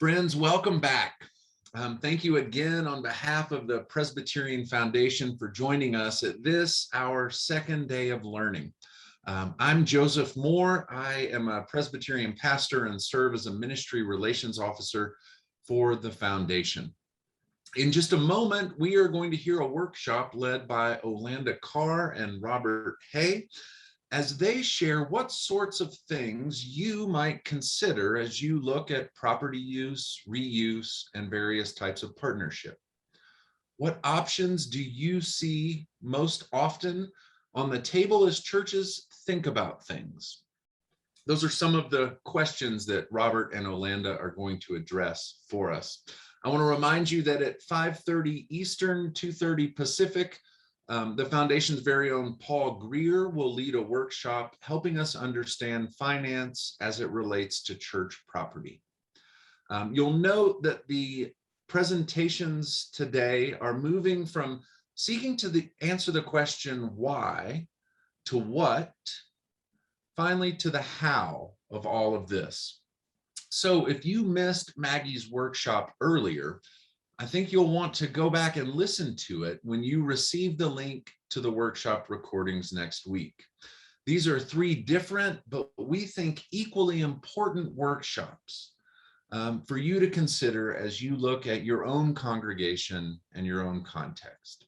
Friends, welcome back. Thank you again on behalf of the Presbyterian Foundation for joining us at this, our second day of learning. I'm Joseph Moore. I am a Presbyterian pastor and serve as a ministry relations officer for the foundation. In just a moment, we are going to hear a workshop led by Olanda Carr and Robert Hay as they share what sorts of things you might consider as you look at property use, reuse, and various types of partnership. What options do you see most often on the table as churches think about things? Those are some of the questions that Robert and Olanda are going to address for us. I want to remind you that at 5:30 Eastern, 2:30 Pacific, the Foundation's very own Paul Greer will lead a workshop helping us understand finance as it relates to church property. You'll note that the presentations today are moving from seeking to answer the question why to what, finally to the how of all of this. So if you missed Maggie's workshop earlier, I think you'll want to go back and listen to it when you receive the link to the workshop recordings next week. These are three different, but we think equally important workshops for you to consider as you look at your own congregation and your own context.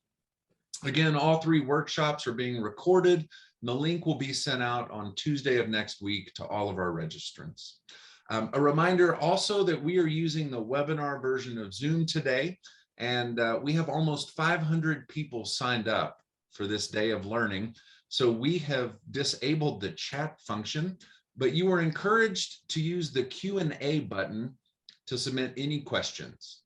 Again, all three workshops are being recorded, and the link will be sent out on Tuesday of next week to all of our registrants. A reminder also that we are using the webinar version of Zoom today, and we have almost 500 people signed up for this day of learning. So we have disabled the chat function, but you are encouraged to use the Q&A button to submit any questions.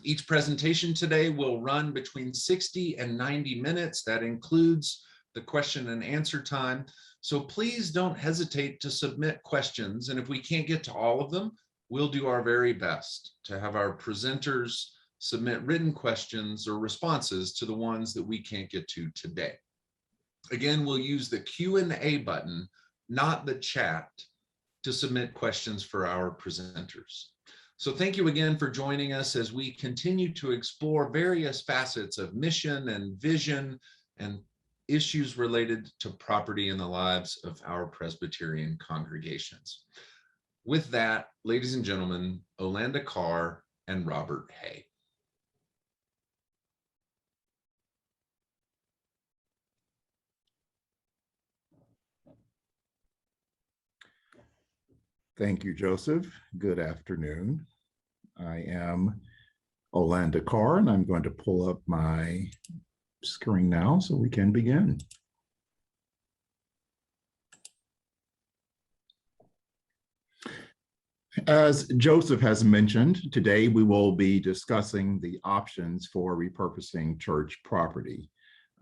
Each presentation today will run between 60 and 90 minutes. That includes the question and answer time. So please don't hesitate to submit questions. And if we can't get to all of them, we'll do our very best to have our presenters submit written questions or responses to the ones that we can't get to today. Again, we'll use the Q&A button, not the chat, to submit questions for our presenters. So thank you again for joining us as we continue to explore various facets of mission and vision and issues related to property in the lives of our Presbyterian congregations. With that, ladies and gentlemen, Olanda Carr and Robert Hay. Thank you, Joseph. Good afternoon. I am Olanda Carr, and I'm going to pull up my screen now so we can begin. As Joseph has mentioned, today we will be discussing the options for repurposing church property.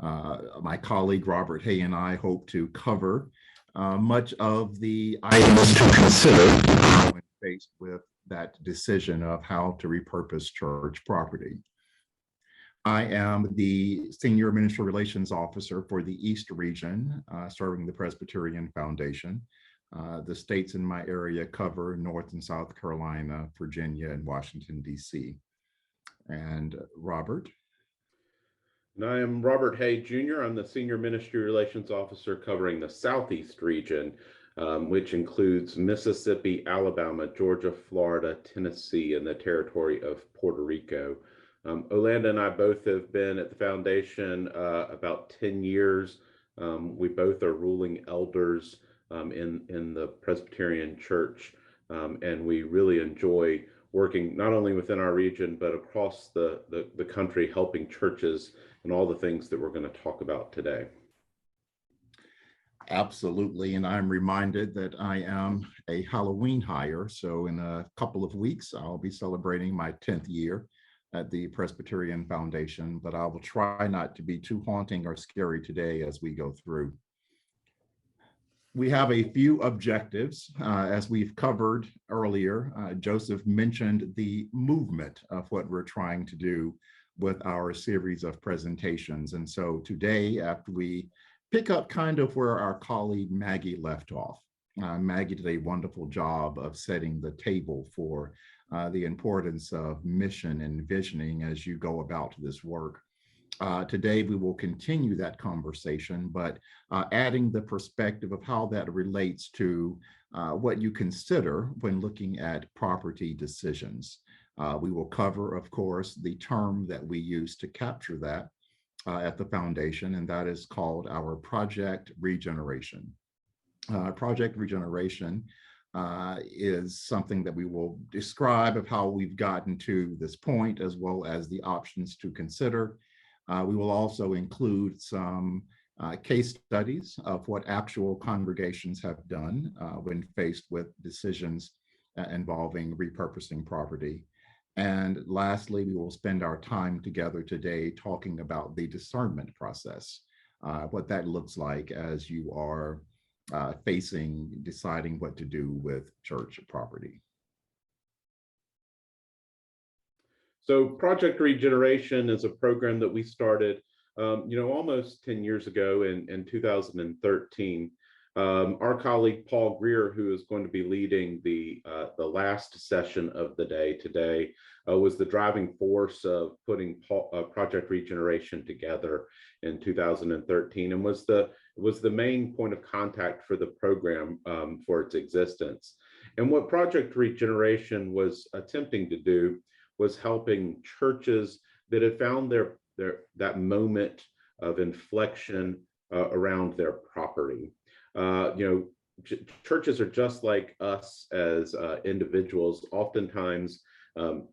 My colleague Robert Hay and I hope to cover much of the items to consider when faced with that decision of how to repurpose church property. I am the Senior Ministry Relations Officer for the East Region, serving the Presbyterian Foundation. The states in my area cover North and South Carolina, Virginia, and Washington, D.C. And Robert? And I am Robert Hay, Jr. I'm the Senior Ministry Relations Officer covering the Southeast region, which includes Mississippi, Alabama, Georgia, Florida, Tennessee, and the territory of Puerto Rico. Olanda and I both have been at the foundation about 10 years. We both are ruling elders in the Presbyterian Church, and we really enjoy working not only within our region, but across the country, helping churches and all the things that we're going to talk about today. Absolutely, and I'm reminded that I am a Halloween hire, so in a couple of weeks, I'll be celebrating my 10th year at the Presbyterian Foundation, but I will try not to be too haunting or scary today as we go through. We have a few objectives, as we've covered earlier. Joseph mentioned the movement of what we're trying to do with our series of presentations. And so today, after we pick up kind of where our colleague Maggie left off, Maggie did a wonderful job of setting the table for the importance of mission and visioning as you go about this work. Today, we will continue that conversation, but adding the perspective of how that relates to what you consider when looking at property decisions. We will cover, of course, the term that we use to capture that at the foundation, and that is called our project regeneration. Project regeneration is something that we will describe of how we've gotten to this point, as well as the options to consider. We will also include some case studies of what actual congregations have done when faced with decisions involving repurposing property. And lastly, we will spend our time together today talking about the discernment process, what that looks like as you are deciding what to do with church property. So Project Regeneration is a program that we started, almost 10 years ago in 2013. Our colleague Paul Greer, who is going to be leading the last session of the day today, was the driving force of putting Project Regeneration together in 2013, and was the main point of contact for the program for its existence. And what Project Regeneration was attempting to do was helping churches that had found that moment of inflection around their property. Churches are just like us as individuals. Oftentimes, the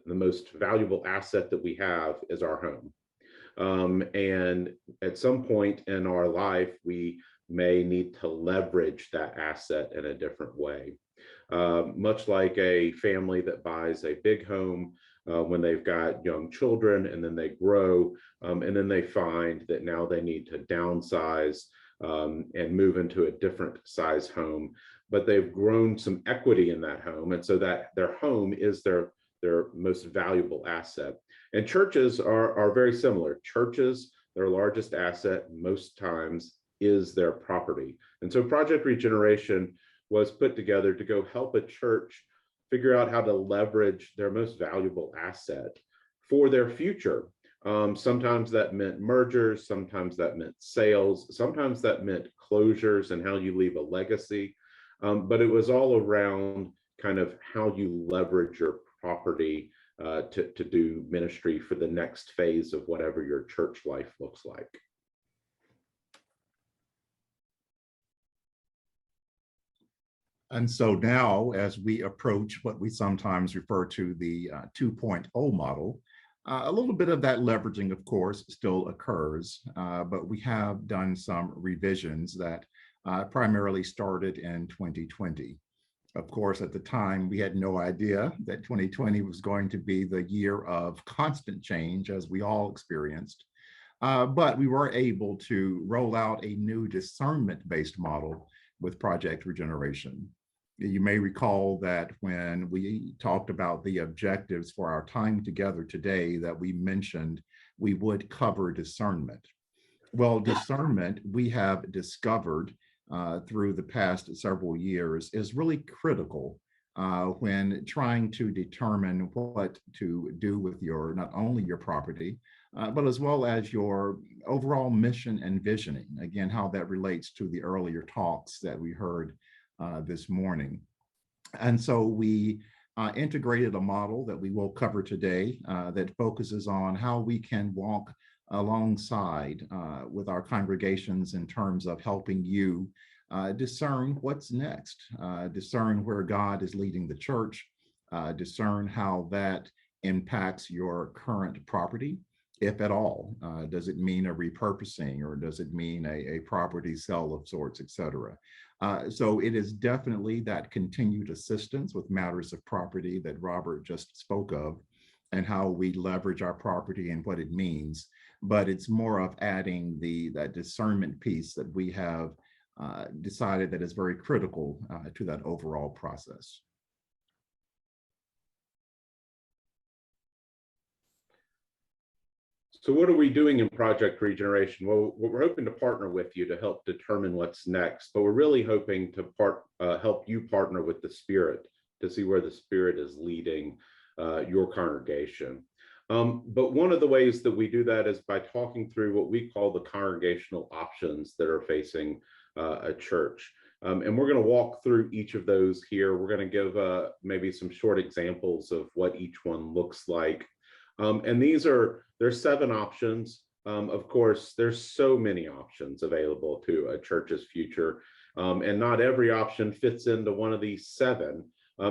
most valuable asset that we have is our home. And at some point in our life, we may need to leverage that asset in a different way. Much like a family that buys a big home when they've got young children, and then they grow, and then they find that now they need to downsize and move into a different size home, but they've grown some equity in that home, and so that their home is their most valuable asset. And churches are very similar. Churches, their largest asset most times is their property. And so Project Regeneration was put together to go help a church figure out how to leverage their most valuable asset for their future. Sometimes that meant mergers, sometimes that meant sales, sometimes that meant closures and how you leave a legacy. But it was all around kind of how you leverage your property to do ministry for the next phase of whatever your church life looks like. And so now, as we approach what we sometimes refer to the 2.0 model, a little bit of that leveraging, of course, still occurs, but we have done some revisions that primarily started in 2020. Of course, at the time, we had no idea that 2020 was going to be the year of constant change, as we all experienced. But we were able to roll out a new discernment-based model with Project Regeneration. You may recall that when we talked about the objectives for our time together today, that we mentioned we would cover discernment. Well, discernment, we have discovered through the past several years, is really critical when trying to determine what to do with not only your property, but as well as your overall mission and visioning. Again, how that relates to the earlier talks that we heard this morning. And so we integrated a model that we will cover today that focuses on how we can walk alongside with our congregations in terms of helping you discern what's next, discern where God is leading the church, discern how that impacts your current property, if at all. Does it mean a repurposing, or does it mean a property sale of sorts, et cetera? So it is definitely that continued assistance with matters of property that Robert just spoke of, and how we leverage our property and what it means. But it's more of adding that discernment piece that we have decided that is very critical to that overall process. So what are we doing in Project Regeneration? Well, we're hoping to partner with you to help determine what's next, but we're really hoping to help you partner with the Spirit to see where the Spirit is leading your congregation. But one of the ways that we do that is by talking through what we call the congregational options that are facing a church. And we're going to walk through each of those here. We're going to give maybe some short examples of what each one looks like. And there's 7 options. Of course, there's so many options available to a church's future, and not every option fits into one of these 7.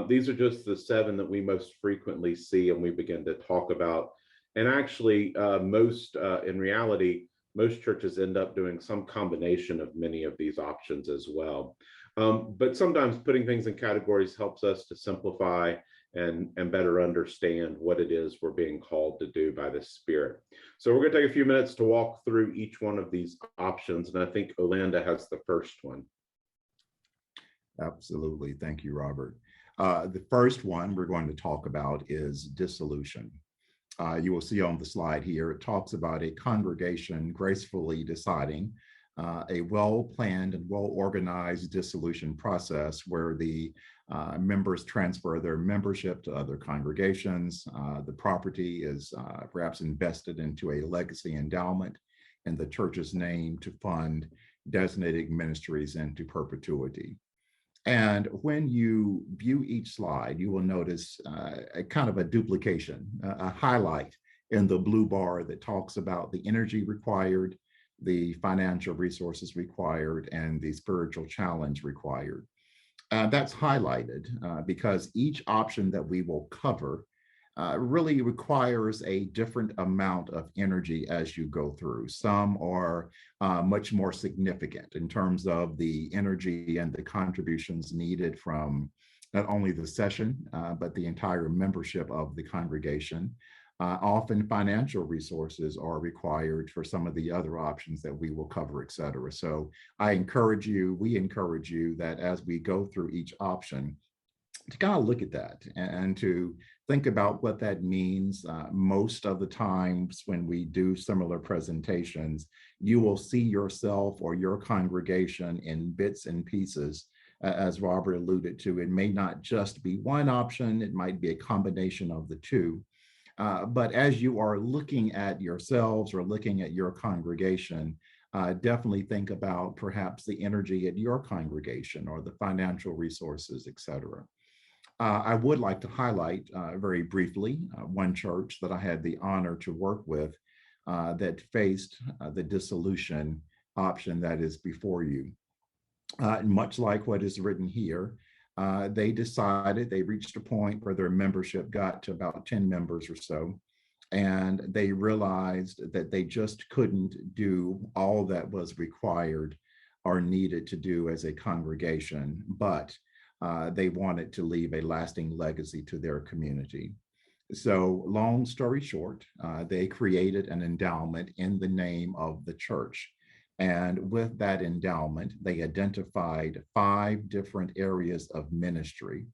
These are just the 7 that we most frequently see and we begin to talk about. And actually, in reality, most churches end up doing some combination of many of these options as well. But sometimes putting things in categories helps us to simplify and better understand what it is we're being called to do by the Spirit. So we're going to take a few minutes to walk through each one of these options. And I think Olanda has the first one. Absolutely. Thank you, Robert. The first one we're going to talk about is dissolution. You will see on the slide here, it talks about a congregation gracefully deciding a well-planned and well-organized dissolution process where the members transfer their membership to other congregations. The property is perhaps invested into a legacy endowment in the church's name to fund designated ministries into perpetuity. And when you view each slide, you will notice a kind of a duplication, a highlight in the blue bar that talks about the energy required, the financial resources required, and the spiritual challenge required. That's highlighted because each option that we will cover really requires a different amount of energy as you go through. Some are much more significant in terms of the energy and the contributions needed from not only the session, but the entire membership of the congregation. Often financial resources are required for some of the other options that we will cover, et cetera. So we encourage you that as we go through each option, to kind of look at that and to think about what that means. Most of the times when we do similar presentations, you will see yourself or your congregation in bits and pieces. As Robert alluded to, it may not just be one option, it might be a combination of the two. But as you are looking at yourselves or looking at your congregation, definitely think about perhaps the energy at your congregation or the financial resources, et cetera. I would like to highlight very briefly one church that I had the honor to work with that faced the dissolution option that is before you. Much like what is written here, they reached a point where their membership got to about 10 members or so, and they realized that they just couldn't do all that was required or needed to do as a congregation, but they wanted to leave a lasting legacy to their community. So long story short, they created an endowment in the name of the church. And with that endowment, they identified 5 different areas of ministry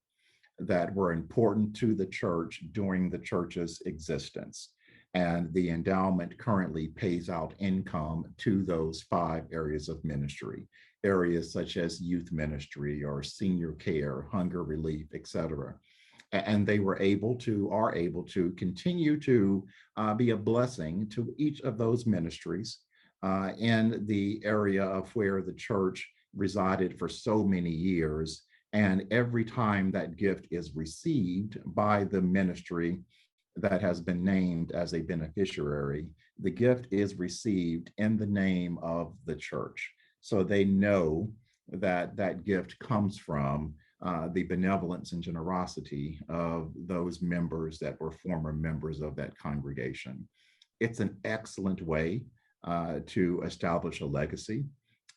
that were important to the church during the church's existence. And the endowment currently pays out income to those 5 areas of ministry, areas such as youth ministry or senior care, hunger relief, et cetera. And they are able to continue to be a blessing to each of those ministries in the area of where the church resided for so many years. And every time that gift is received by the ministry that has been named as a beneficiary, the gift is received in the name of the church. So they know that that gift comes from the benevolence and generosity of those members that were former members of that congregation. It's an excellent way to establish a legacy,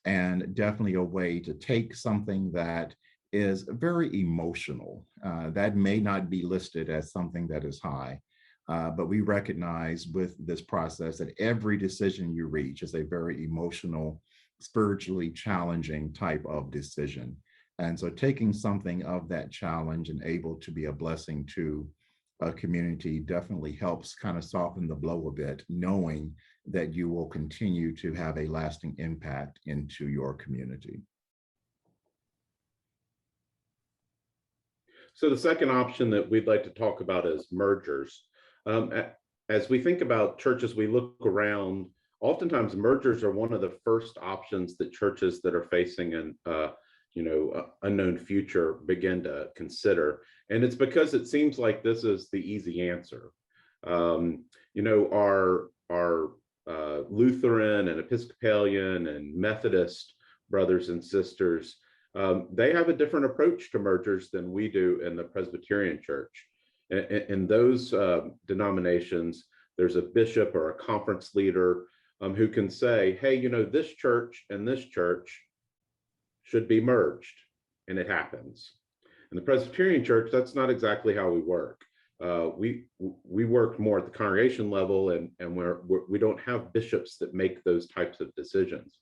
and definitely a way to take something that is very emotional, that may not be listed as something that is high, but we recognize with this process that every decision you reach is a very emotional, spiritually challenging type of decision. And so taking something of that challenge and able to be a blessing to a community definitely helps kind of soften the blow a bit, knowing that you will continue to have a lasting impact into your community. So the second option that we'd like to talk about is mergers. As we think about churches, we look around, oftentimes mergers are one of the first options that churches that are facing an unknown future begin to consider. And it's because it seems like this is the easy answer. Our Lutheran and Episcopalian and Methodist brothers and sisters, they have a different approach to mergers than we do in the Presbyterian Church. In those denominations, there's a bishop or a conference leader who can say, hey, this church and this church should be merged, and it happens. In the Presbyterian Church, that's not exactly how we work. We work more at the congregation level, and we don't have bishops that make those types of decisions.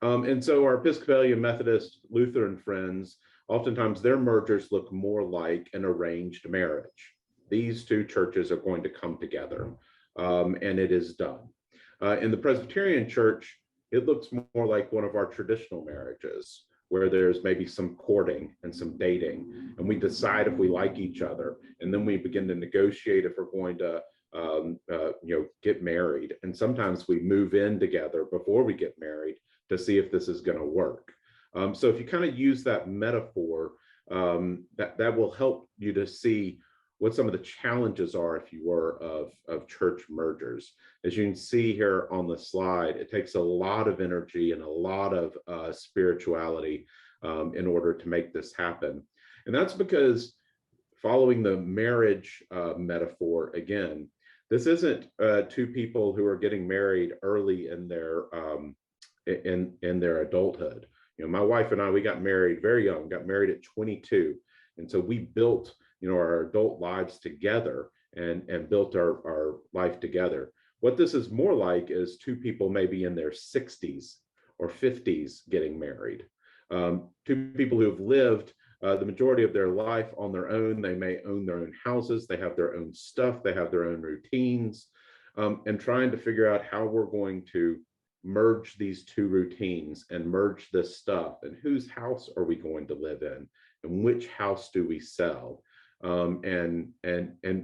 And so our Episcopalian, Methodist, Lutheran friends, oftentimes their mergers look more like an arranged marriage. These two churches are going to come together, and it is done. In the Presbyterian Church, it looks more like one of our traditional marriages, where there's maybe some courting and some dating, and we decide if we like each other, and then we begin to negotiate if we're going to get married. And sometimes we move in together before we get married to see if this is going to work. So if you kind of use that metaphor, that will help you to see what some of the challenges are, if you were, of church mergers. As you can see here on the slide, it takes a lot of energy and a lot of spirituality in order to make this happen. And that's because, following the marriage metaphor again, this isn't two people who are getting married early in their adulthood. My wife and I, we got married very young, got married at 22. And so we built our adult lives together and built our life together. What this is more like is two people maybe in their 60s or 50s getting married. Two people who have lived the majority of their life on their own. They may own their own houses, they have their own stuff, they have their own routines, and trying to figure out how we're going to merge these two routines and merge this stuff, and whose house are we going to live in, and which house do we sell, and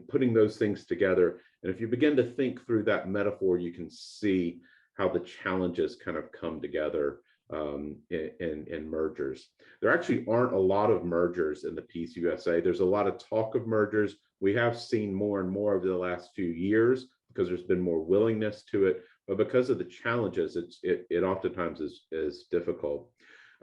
putting those things together. And if you begin to think through that metaphor, you can see how the challenges kind of come together in mergers. There actually aren't a lot of mergers in the Peace USA. There's a lot of talk of mergers. We have seen more and more over the last few years because there's been more willingness to it, but because of the challenges, it oftentimes is difficult.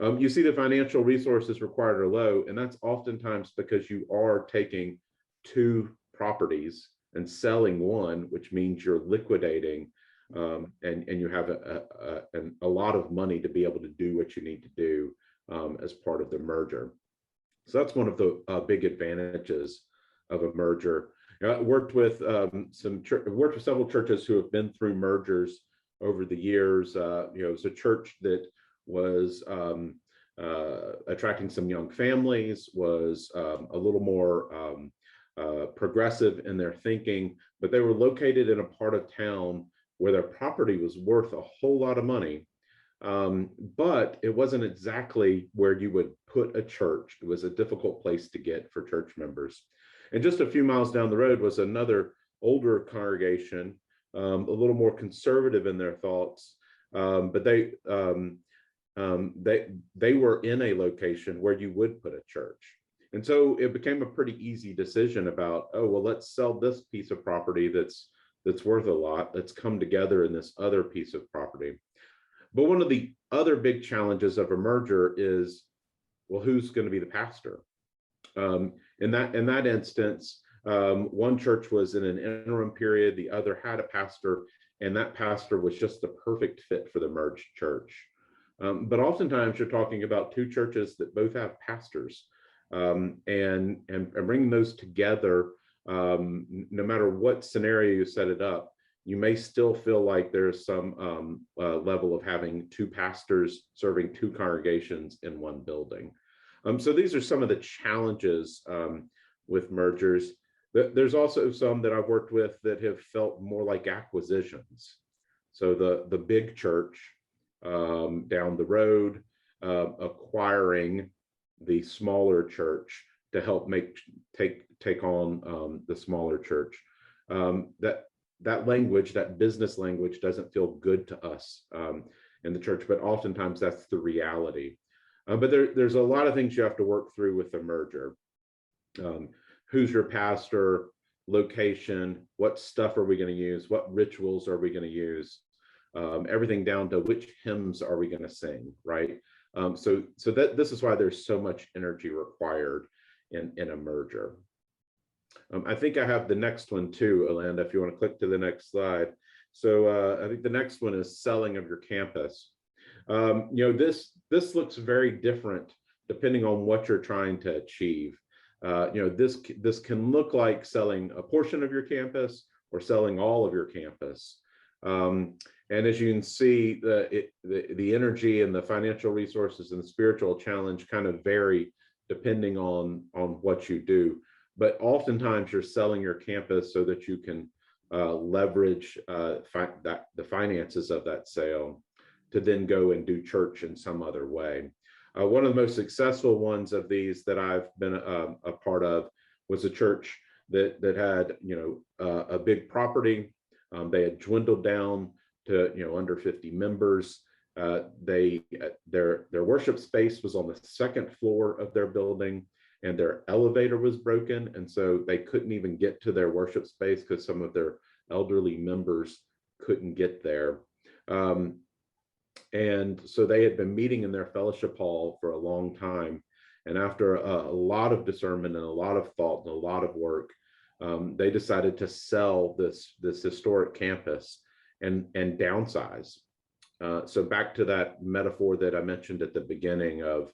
You see the financial resources required are low, and that's oftentimes because you are taking two properties and selling one, which means you're liquidating, and you have a lot of money to be able to do what you need to do as part of the merger. So that's one of the big advantages of a merger. I worked with several churches who have been through mergers over the years. It's a church that was attracting some young families, was a little more progressive in their thinking, but they were located in a part of town where their property was worth a whole lot of money, but it wasn't exactly where you would put a church. It was a difficult place to get for church members. And just a few miles down the road was another older congregation, a little more conservative in their thoughts, but they were in a location where you would put a church. And so it became a pretty easy decision about, oh, well, let's sell this piece of property that's worth a lot. Let's come together in this other piece of property. But one of the other big challenges of a merger is, well, who's going to be the pastor? In that instance, one church was in an interim period, the other had a pastor, and that pastor was just the perfect fit for the merged church. But oftentimes you're talking about two churches that both have pastors, and bringing those together, no matter what scenario you set it up, you may still feel like there's some level of having two pastors serving two congregations in one building. So these are some of the challenges with mergers. There's also some that I've worked with that have felt more like acquisitions. So the big church down the road acquiring the smaller church to help take on the smaller church. That language, that business language, doesn't feel good to us in the church, but oftentimes that's the reality. But there's a lot of things you have to work through with a merger. Who's your pastor, location, what stuff are we going to use, what rituals are we going to use, everything down to which hymns are we going to sing, right? So this is why there's so much energy required in a merger. I think I have the next one too, Olanda, if you want to click to the next slide. So I think the next one is selling of your campus. This looks very different depending on what you're trying to achieve. This can look like selling a portion of your campus or selling all of your campus. And as you can see, the energy and the financial resources and the spiritual challenge kind of vary depending on what you do. But oftentimes you're selling your campus so that you can leverage the finances of that sale to then go and do church in some other way. One of the most successful ones of these that I've been a part of was a church that had a big property. They had dwindled down to under 50 members. Their worship space was on the second floor of their building, and their elevator was broken, and so they couldn't even get to their worship space because some of their elderly members couldn't get there. And so they had been meeting in their fellowship hall for a long time. And after a lot of discernment and a lot of thought and a lot of work, they decided to sell this historic campus and downsize. So back to that metaphor that I mentioned at the beginning of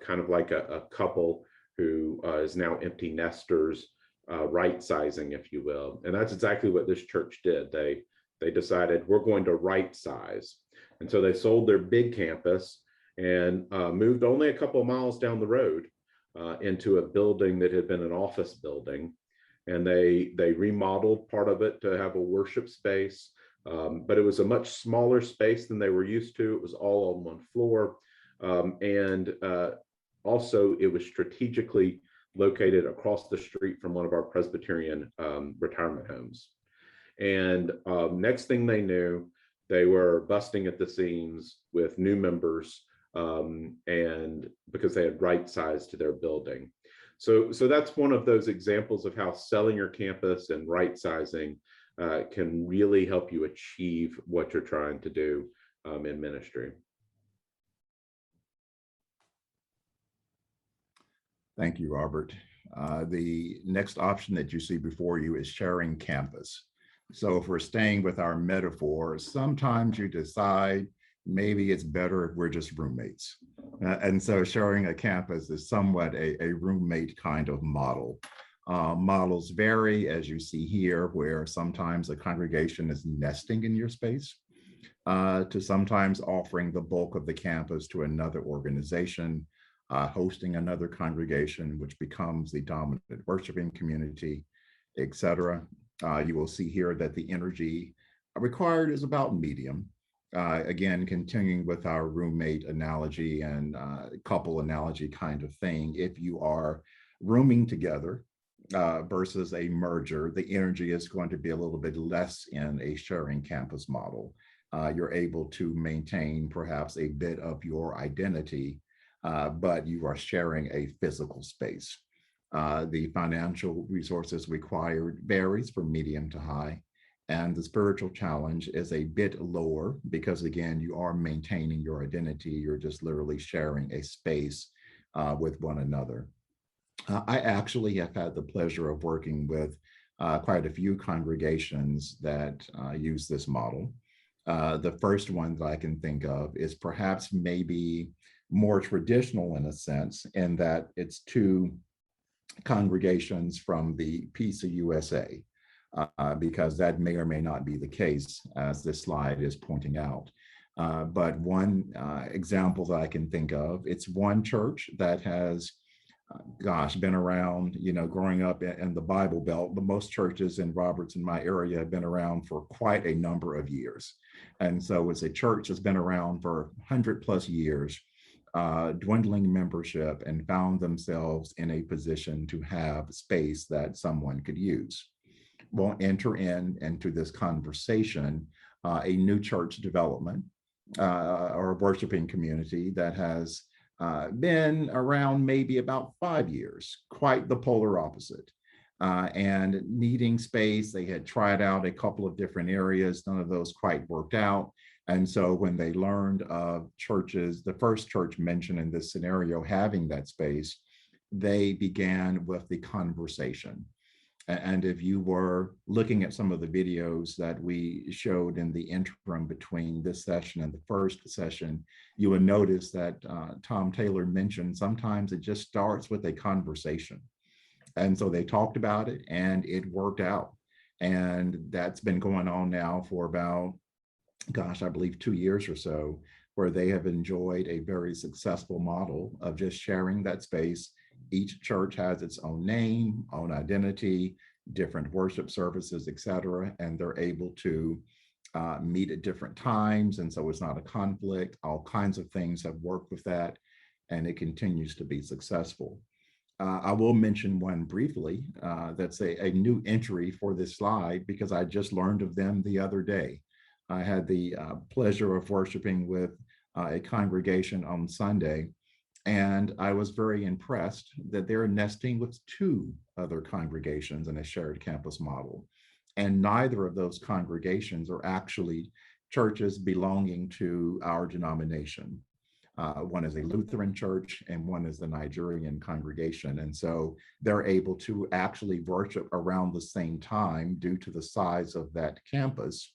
kind of like a couple who is now empty nesters, right sizing, if you will. And that's exactly what this church did. They decided we're going to right size. And so they sold their big campus and moved only a couple of miles down the road into a building that had been an office building. And they remodeled part of it to have a worship space, but it was a much smaller space than they were used to. It was all on one floor. And also it was strategically located across the street from one of our Presbyterian retirement homes. And next thing they knew, they were busting at the seams with new members, and because they had right sized to their building. So that's one of those examples of how selling your campus and right sizing can really help you achieve what you're trying to do in ministry. Thank you, Robert. The next option that you see before you is sharing campus. So if we're staying with our metaphor, sometimes you decide maybe it's better if we're just roommates. And so sharing a campus is somewhat a roommate kind of model. Models vary, as you see here, where sometimes a congregation is nesting in your space, to sometimes offering the bulk of the campus to another organization, hosting another congregation, which becomes the dominant worshiping community, etc. You will see here that the energy required is about medium. Again, continuing with our roommate analogy and couple analogy kind of thing, if you are rooming together versus a merger, the energy is going to be a little bit less in a sharing campus model. You're able to maintain perhaps a bit of your identity, but you are sharing a physical space. The financial resources required varies from medium to high, and the spiritual challenge is a bit lower because, again, you are maintaining your identity. You're just literally sharing a space with one another. I actually have had the pleasure of working with quite a few congregations that use this model. The first one that I can think of is perhaps maybe more traditional in a sense, in that it's two congregations from the PCUSA, because that may or may not be the case, as this slide is pointing out. But one example that I can think of, it's one church that has been around, growing up in the Bible Belt, but most churches in Roberts in my area have been around for quite a number of years. And so it's a church that's been around for 100 plus years, dwindling membership, and found themselves in a position to have space that someone could use. We'll enter into this conversation a new church development or a worshiping community that has been around maybe about 5 years, quite the polar opposite. And needing space, they had tried out a couple of different areas, none of those quite worked out. And so when they learned of churches, the first church mentioned in this scenario having that space, they began with the conversation. And if you were looking at some of the videos that we showed in the interim between this session and the first session, you would notice that Tom Taylor mentioned sometimes it just starts with a conversation. And so they talked about it and it worked out. And that's been going on now for about, I believe 2 years or so, where they have enjoyed a very successful model of just sharing that space. Each church has its own name, own identity, different worship services, et cetera, and they're able to meet at different times. And so it's not a conflict. All kinds of things have worked with that, and it continues to be successful. I will mention one briefly that's a new entry for this slide because I just learned of them the other day. I had the pleasure of worshiping with a congregation on Sunday, and I was very impressed that they're nesting with 2 other congregations in a shared campus model. And neither of those congregations are actually churches belonging to our denomination. One is a Lutheran church and one is the Nigerian congregation. And so they're able to actually worship around the same time due to the size of that campus,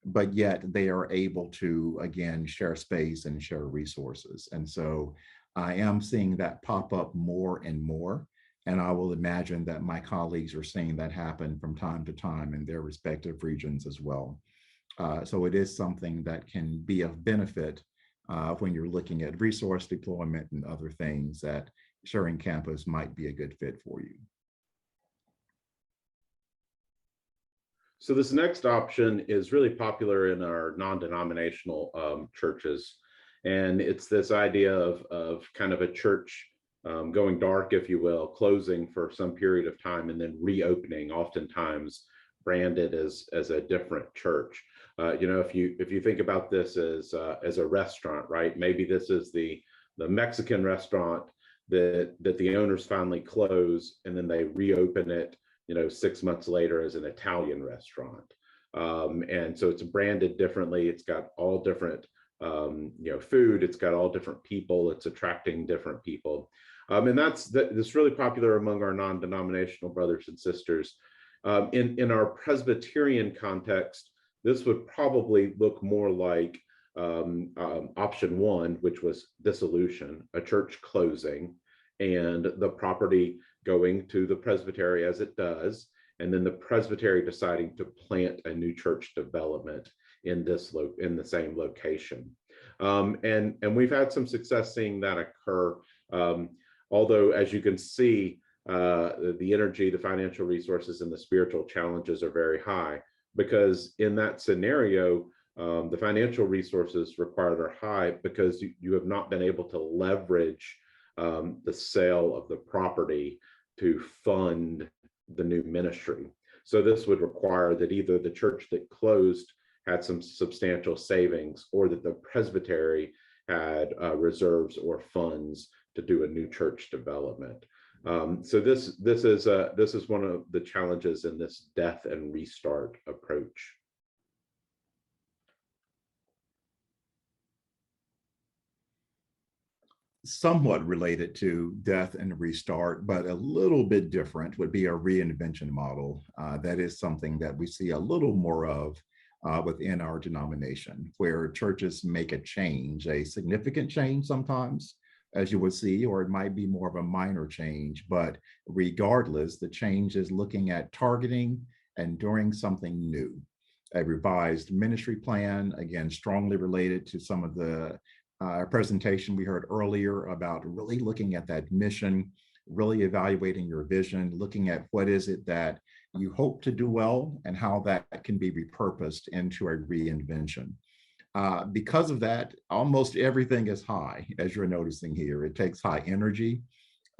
but yet they are able to, again, share space and share resources. And so I am seeing that pop up more and more, and I will imagine that my colleagues are seeing that happen from time to time in their respective regions as well. So it is something that can be of benefit when you're looking at resource deployment and other things, that sharing campus might be a good fit for you. So this next option is really popular in our non-denominational churches. And it's this idea of kind of a church going dark, if you will, closing for some period of time and then reopening, oftentimes branded as a different church. If you think about this as a restaurant, right? Maybe this is the Mexican restaurant that the owners finally close and then they reopen it 6 months later as an Italian restaurant. And so it's branded differently. It's got all different food. It's got all different people. It's attracting different people. And that's really popular among our non-denominational brothers and sisters. In our Presbyterian context, this would probably look more like option 1, which was dissolution, a church closing, and the property going to the presbytery as it does, and then the presbytery deciding to plant a new church development in the same location. And we've had some success seeing that occur. Although, as you can see, the energy, the financial resources, and the spiritual challenges are very high, because in that scenario, the financial resources required are high because you have not been able to leverage the sale of the property to fund the new ministry. So this would require that either the church that closed had some substantial savings, or that the presbytery had reserves or funds to do a new church development. So this is one of the challenges in this death and restart approach. Somewhat related to death and restart, but a little bit different, would be a reinvention model. That is something that we see a little more of within our denomination, where churches make a change, a significant change sometimes, as you would see, or it might be more of a minor change. But regardless, the change is looking at targeting and doing something new. A revised ministry plan, again, strongly related to some of the presentation we heard earlier about really looking at that mission, really evaluating your vision, looking at what is it that you hope to do well and how that can be repurposed into a reinvention. Because of that, almost everything is high, as you're noticing here. It takes high energy,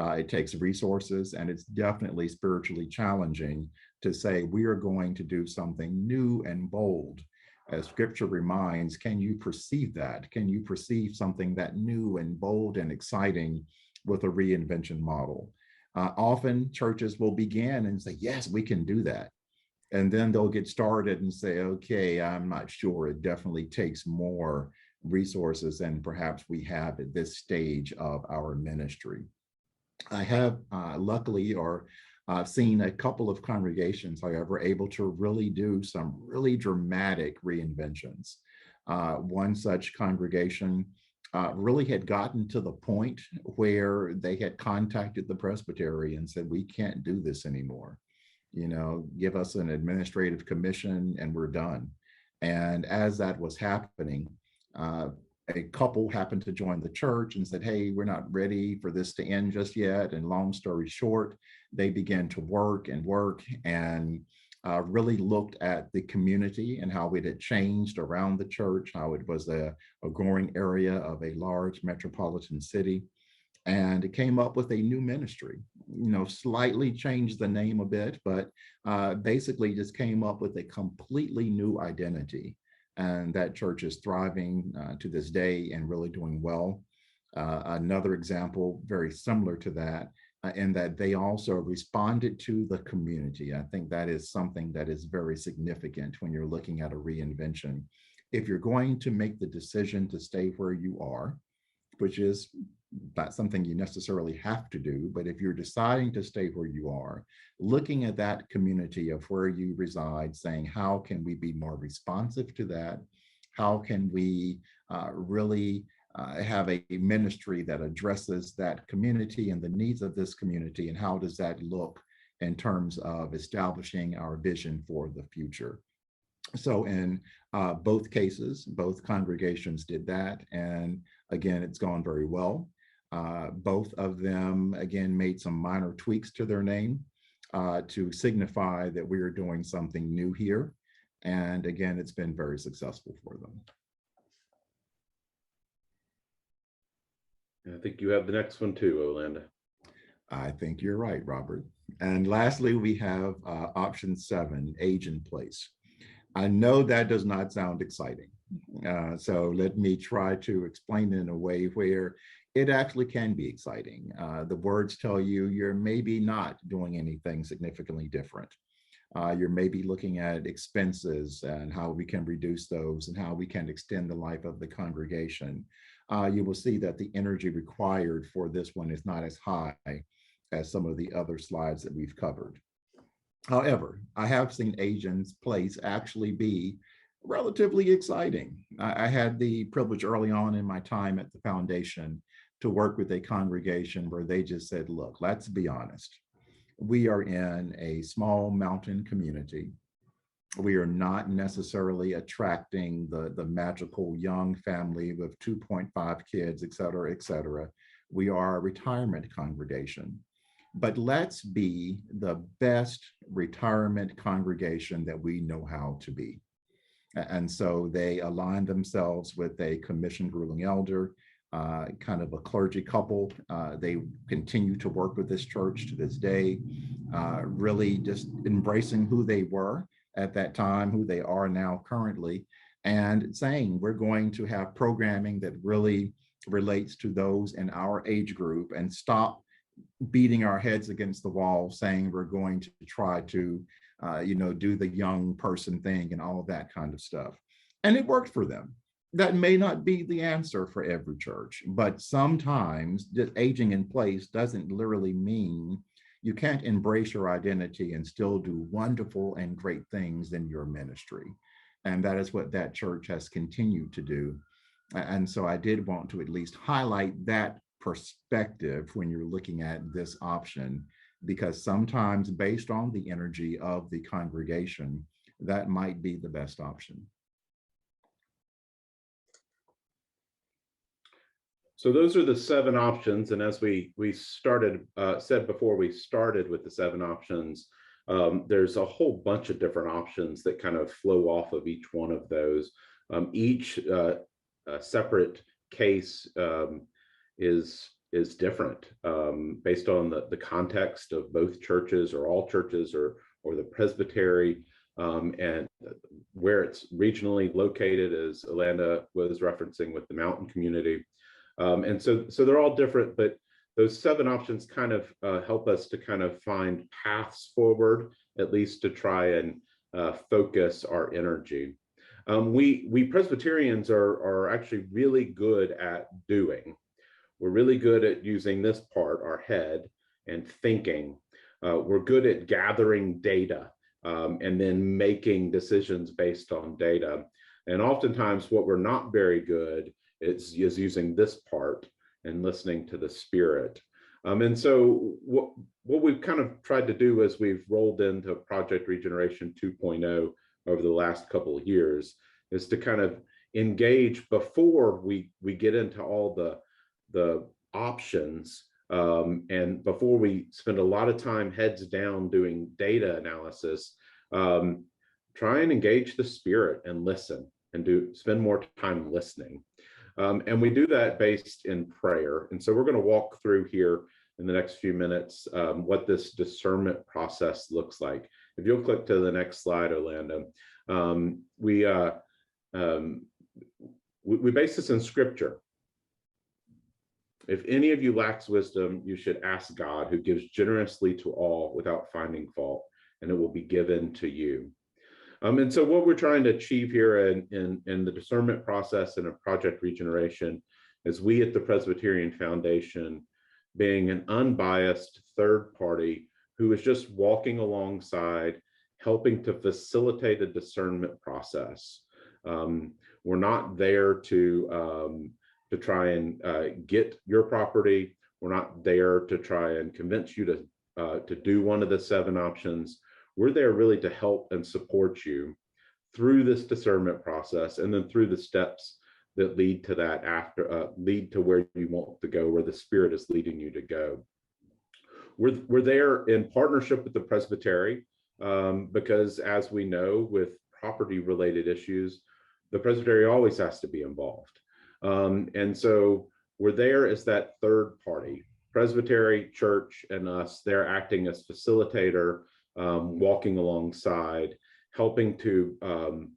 it takes resources, and it's definitely spiritually challenging to say we are going to do something new and bold. As scripture reminds, can you perceive that? Can you perceive something that new and bold and exciting with a reinvention model? Often churches will begin and say, yes, we can do that. And then they'll get started and say, okay, I'm not sure. It definitely takes more resources than perhaps we have at this stage of our ministry. I have luckily seen a couple of congregations, however, able to really do some really dramatic reinventions. One such congregation really had gotten to the point where they had contacted the Presbyterian and said, we can't do this anymore. Give us an administrative commission and we're done. And as that was happening, a couple happened to join the church and said, hey, we're not ready for this to end just yet. And long story short, they began to work and really looked at the community and how it had changed around the church, how it was a growing area of a large metropolitan city. And it came up with a new ministry, slightly changed the name a bit, but basically just came up with a completely new identity. And that church is thriving to this day and really doing well. Another example, very similar to that, in that they also responded to the community. I think that is something that is very significant when you're looking at a reinvention. If you're going to make the decision to stay where you are, which is not something you necessarily have to do, but if you're deciding to stay where you are, looking at that community of where you reside, saying, how can we be more responsive to that? How can we really have a ministry that addresses that community and the needs of this community? And how does that look in terms of establishing our vision for the future? So in both cases, both congregations did that. And again, it's gone very well. Both of them, again, made some minor tweaks to their name to signify that we are doing something new here. And again, it's been very successful for them. I think you have the next one too, Olanda. I think you're right, Robert. And lastly, we have option 7, age in place. I know that does not sound exciting. So let me try to explain it in a way where it actually can be exciting. The words tell you you're maybe not doing anything significantly different. You're maybe looking at expenses and how we can reduce those and how we can extend the life of the congregation. You will see that the energy required for this one is not as high as some of the other slides that we've covered. However, I have seen age in place actually be relatively exciting. I had the privilege early on in my time at the foundation to work with a congregation where they just said, look, let's be honest. We are in a small mountain community. We are not necessarily attracting the magical young family with 2.5 kids, et cetera, et cetera. We are a retirement congregation. But let's be the best retirement congregation that we know how to be. And so they aligned themselves with a commissioned ruling elder, kind of a clergy couple. They continue to work with this church to this day, really just embracing who they were at that time, who they are now currently, and saying we're going to have programming that really relates to those in our age group and stop beating our heads against the wall saying we're going to try to do the young person thing and all of that kind of stuff. And it worked for them. That may not be the answer for every church, but sometimes just aging in place doesn't literally mean you can't embrace your identity and still do wonderful and great things in your ministry. And that is what that church has continued to do. And so I did want to at least highlight that perspective when you're looking at this option, because sometimes based on the energy of the congregation, that might be the best option. So those are the 7 options. And as we said before we started with the 7 options, there's a whole bunch of different options that kind of flow off of each one of those. Each separate case is different based on the context of both churches or all churches or the presbytery, and where it's regionally located, as Olanda was referencing with the mountain community. And so they're all different, but those 7 options kind of help us to kind of find paths forward, at least to try and focus our energy. We Presbyterians are actually really good at doing. We're really good at using this part, our head, and thinking. We're good at gathering data and then making decisions based on data. And oftentimes what we're not very good is using this part and listening to the Spirit. And so what we've kind of tried to do as we've rolled into Project Regeneration 2.0 over the last couple of years is to kind of engage before we get into all the options, and before we spend a lot of time heads down doing data analysis, try and engage the Spirit and listen and spend more time listening. And we do that based in prayer. And so we're going to walk through here in the next few minutes what this discernment process looks like. If you'll click to the next slide, Olanda. We base this in Scripture. If any of you lacks wisdom, you should ask God, who gives generously to all without finding fault, and it will be given to you. And so what we're trying to achieve here in the discernment process and in Project Regeneration is we at the Presbyterian Foundation, being an unbiased third party who is just walking alongside, helping to facilitate a discernment process. We're not there to try and get your property. We're not there to try and convince you to do one of the 7 options. We're there really to help and support you through this discernment process, and then through the steps that lead to that lead to where you want to go, where the Spirit is leading you to go. We're there in partnership with the Presbytery, because as we know, with property related issues, the Presbytery always has to be involved. And so we're there as that third party, Presbytery, church, and us. They're acting as facilitator, walking alongside, helping to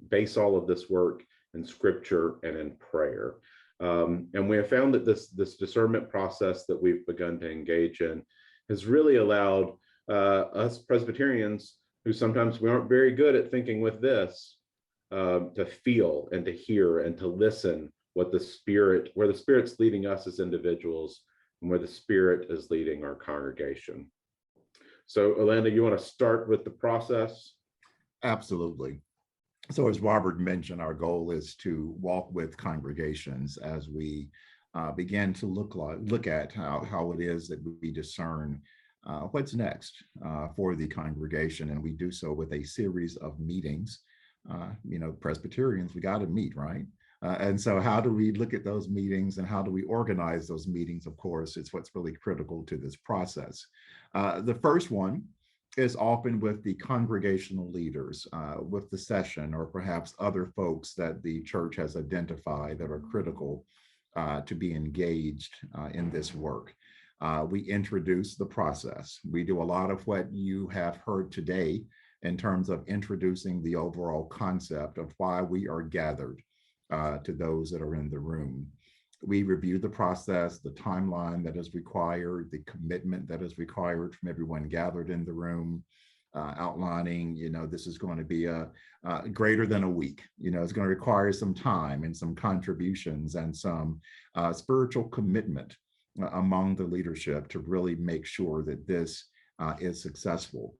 base all of this work in Scripture and in prayer. And we have found that this discernment process that we've begun to engage in has really allowed us Presbyterians, who sometimes we aren't very good at thinking with this, to feel and to hear and to listen where the Spirit's leading us as individuals and where the Spirit is leading our congregation. So, Olanda, you want to start with the process? Absolutely. So as Robert mentioned, our goal is to walk with congregations as we begin to look at how it is that we discern what's next for the congregation. And we do so with a series of meetings. Presbyterians, we got to meet, right? And so how do we look at those meetings and how do we organize those meetings? Of course, it's what's really critical to this process. The first one is often with the congregational leaders, with the session, or perhaps other folks that the church has identified that are critical to be engaged in this work. We introduce the process. We do a lot of what you have heard today in terms of introducing the overall concept of why we are gathered to those that are in the room. We review the process, the timeline that is required, the commitment that is required from everyone gathered in the room, outlining, this is going to be a greater than a week. It's going to require some time and some contributions and some spiritual commitment among the leadership to really make sure that this is successful.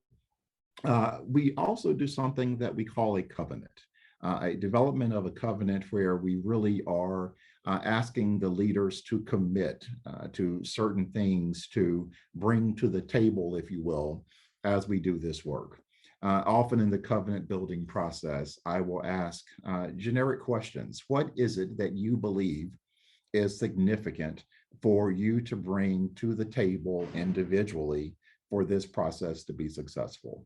We also do something that we call a covenant, a development of a covenant where we really are asking the leaders to commit to certain things to bring to the table, if you will, as we do this work. Often in the covenant building process, I will ask generic questions. What is it that you believe is significant for you to bring to the table individually for this process to be successful.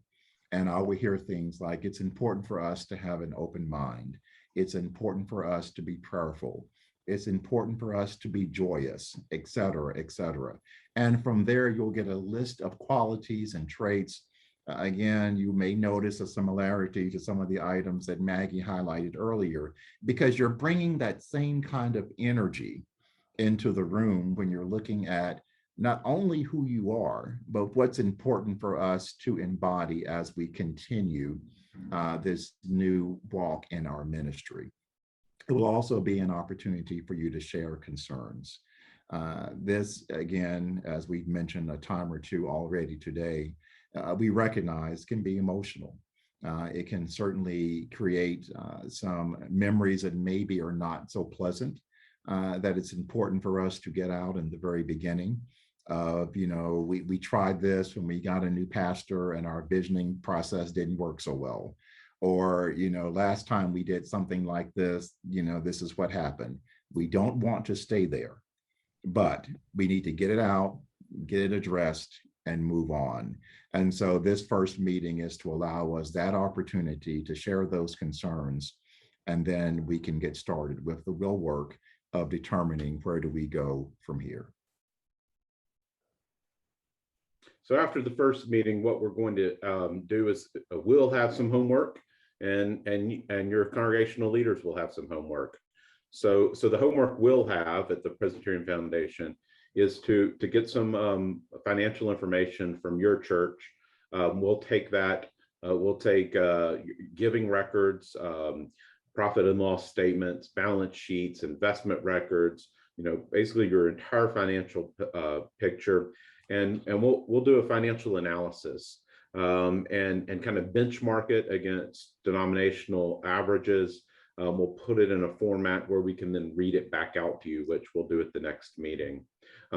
And I will hear things like, it's important for us to have an open mind. It's important for us to be prayerful. It's important for us to be joyous, et cetera, et cetera. And from there, you'll get a list of qualities and traits. Again, you may notice a similarity to some of the items that Maggie highlighted earlier, because you're bringing that same kind of energy into the room when you're looking at not only who you are, but what's important for us to embody as we continue this new walk in our ministry. It will also be an opportunity for you to share concerns. This, again, as we've mentioned a time or two already today, we recognize can be emotional. It can certainly create some memories that maybe are not so pleasant, that it's important for us to get out in the very beginning of, we tried this when we got a new pastor and our visioning process didn't work so well. Or, last time we did something like this, this is what happened. We don't want to stay there, but we need to get it out, get it addressed, and move on. And so this first meeting is to allow us that opportunity to share those concerns, and then we can get started with the real work of determining where do we go from here. So after the first meeting, what we're going to do is we'll have some homework, and your congregational leaders will have some homework. So the homework we'll have at the Presbyterian Foundation is to get some financial information from your church. We'll take that. We'll take giving records, profit and loss statements, balance sheets, investment records. Basically your entire financial picture, and we'll do a financial analysis and kind of benchmark it against denominational averages. We'll put it in a format where we can then read it back out to you, which we'll do at the next meeting.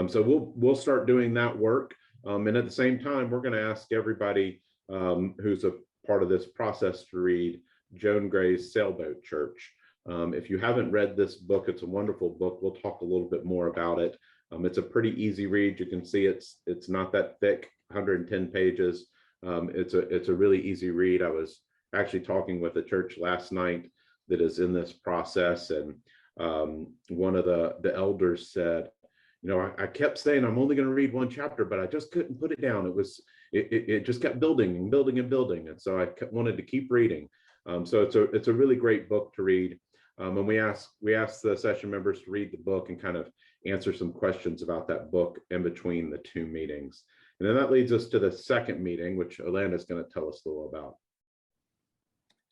So we'll start doing that work. And at the same time, we're going to ask everybody who's a part of this process to read Joan Gray's Sailboat Church. If you haven't read this book, it's a wonderful book. We'll talk a little bit more about it. It's a pretty easy read. You can see it's not that thick, 110 pages. It's a really easy read. I was actually talking with a church last night that is in this process, and one of the elders said, I kept saying I'm only going to read one chapter, but I just couldn't put it down. It just kept building and building and building, and so I wanted to keep reading. So it's a really great book to read. And we ask the session members to read the book and kind of answer some questions about that book in between the two meetings. And then that leads us to the second meeting, which Olanda is going to tell us a little about.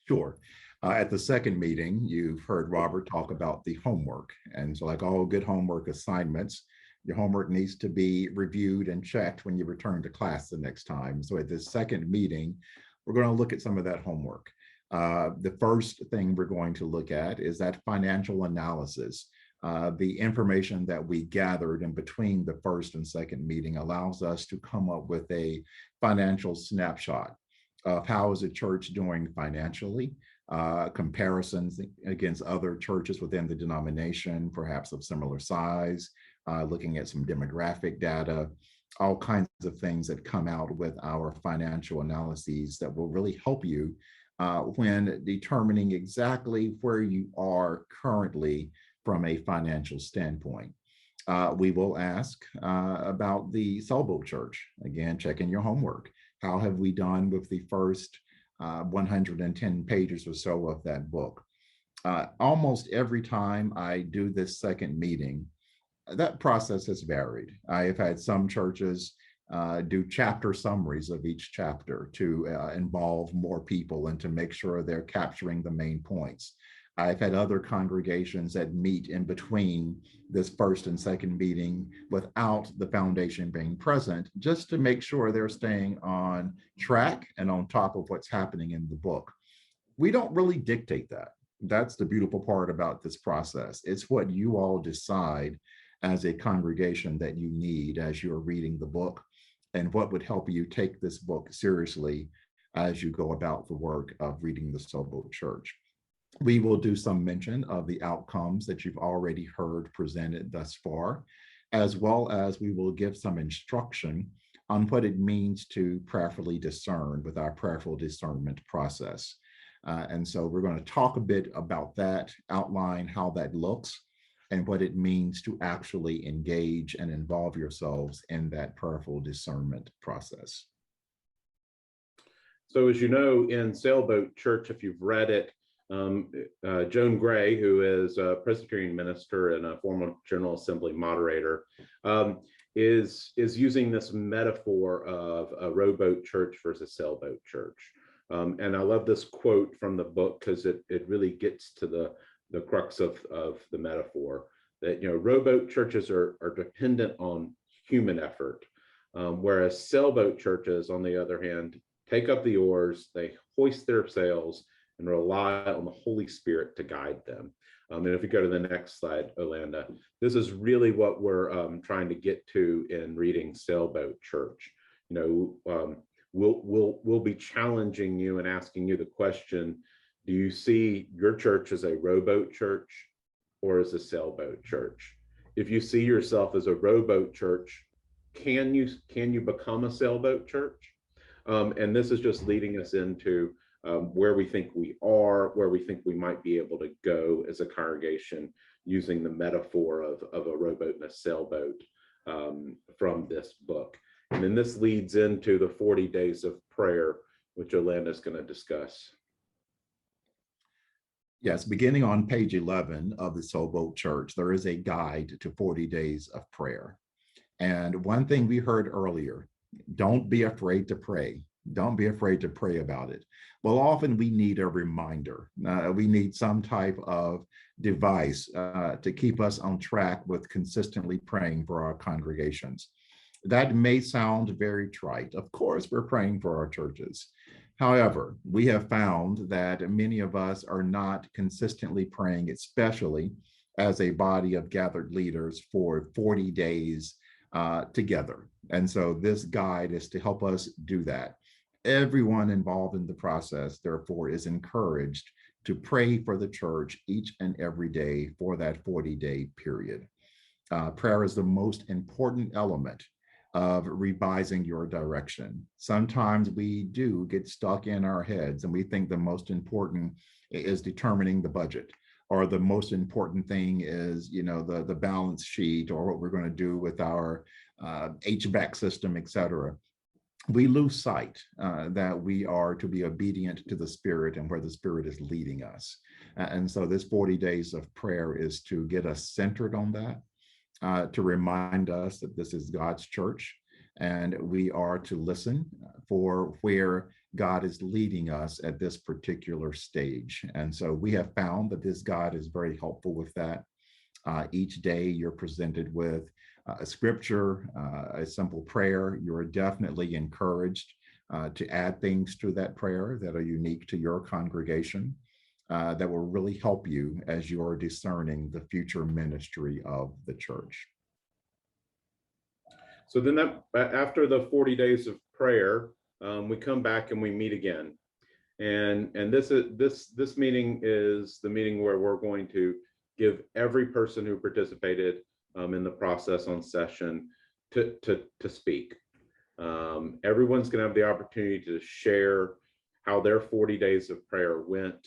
Sure. At the second meeting, you've heard Robert talk about the homework. And so like all good homework assignments, your homework needs to be reviewed and checked when you return to class the next time. So at this second meeting, we're going to look at some of that homework. The first thing we're going to look at is that financial analysis. The information that we gathered in between the first and second meeting allows us to come up with a financial snapshot of how is the church doing financially, comparisons against other churches within the denomination, perhaps of similar size, looking at some demographic data, all kinds of things that come out with our financial analyses that will really help you when determining exactly where you are currently from a financial standpoint. We will ask about the Sailboat Church. Again, checking your homework. How have we done with the first 110 pages or so of that book? Almost every time I do this second meeting, that process has varied. I have had some churches do chapter summaries of each chapter to involve more people and to make sure they're capturing the main points. I've had other congregations that meet in between this first and second meeting without the foundation being present, just to make sure they're staying on track and on top of what's happening in the book. We don't really dictate that. That's the beautiful part about this process. It's what you all decide as a congregation that you need as you're reading the book, and what would help you take this book seriously as you go about the work of reading the Sailboat Church. We will do some mention of the outcomes that you've already heard presented thus far, as well as we will give some instruction on what it means to prayerfully discern with our prayerful discernment process. And so we're going to talk a bit about that, outline how that looks, and what it means to actually engage and involve yourselves in that prayerful discernment process. So as you know, in Sailboat Church, if you've read it, Joan Gray, who is a Presbyterian minister and a former General Assembly moderator, is using this metaphor of a rowboat church versus sailboat church. And I love this quote from the book because it really gets to the crux of the metaphor, that, you know, rowboat churches are dependent on human effort, whereas sailboat churches, on the other hand, take up the oars, they hoist their sails, and rely on the Holy Spirit to guide them. And if you go to the next slide, Olanda, this is really what we're trying to get to in reading Sailboat Church. You know, we'll be challenging you and asking you the question: do you see your church as a rowboat church or as a sailboat church? If you see yourself as a rowboat church, can you become a sailboat church? And this is just leading us into where we think we are, where we think we might be able to go as a congregation, using the metaphor of a rowboat and a sailboat from this book. And then this leads into the 40 days of prayer, which Olanda is going to discuss. Yes, beginning on page 11 of the Sailboat Church, there is a guide to 40 days of prayer. And one thing we heard earlier, don't be afraid to pray. Don't be afraid to pray about it. Well, often we need a reminder. We need some type of device to keep us on track with consistently praying for our congregations. That may sound very trite. Of course, we're praying for our churches. However, we have found that many of us are not consistently praying, especially as a body of gathered leaders, for 40 days together. And so this guide is to help us do that. Everyone involved in the process, therefore, is encouraged to pray for the church each and every day for that 40-day period. Prayer is the most important element of revising your direction. Sometimes we do get stuck in our heads and we think the most important is determining the budget, or the most important thing is, you know, the balance sheet, or what we're going to do with our HVAC system, et cetera. We lose sight that we are to be obedient to the Spirit and where the Spirit is leading us. And so this 40 days of prayer is to get us centered on that, to remind us that this is God's church, and we are to listen for where God is leading us at this particular stage. And so we have found that this guide is very helpful with that. Each day you're presented with a scripture, a simple prayer. You're definitely encouraged to add things to that prayer that are unique to your congregation, that will really help you as you're discerning the future ministry of the church. So then after the 40 days of prayer, we come back and we meet again. And this meeting is the meeting where we're going to give every person who participated in the process on session to speak. Everyone's going to have the opportunity to share how their 40 days of prayer went,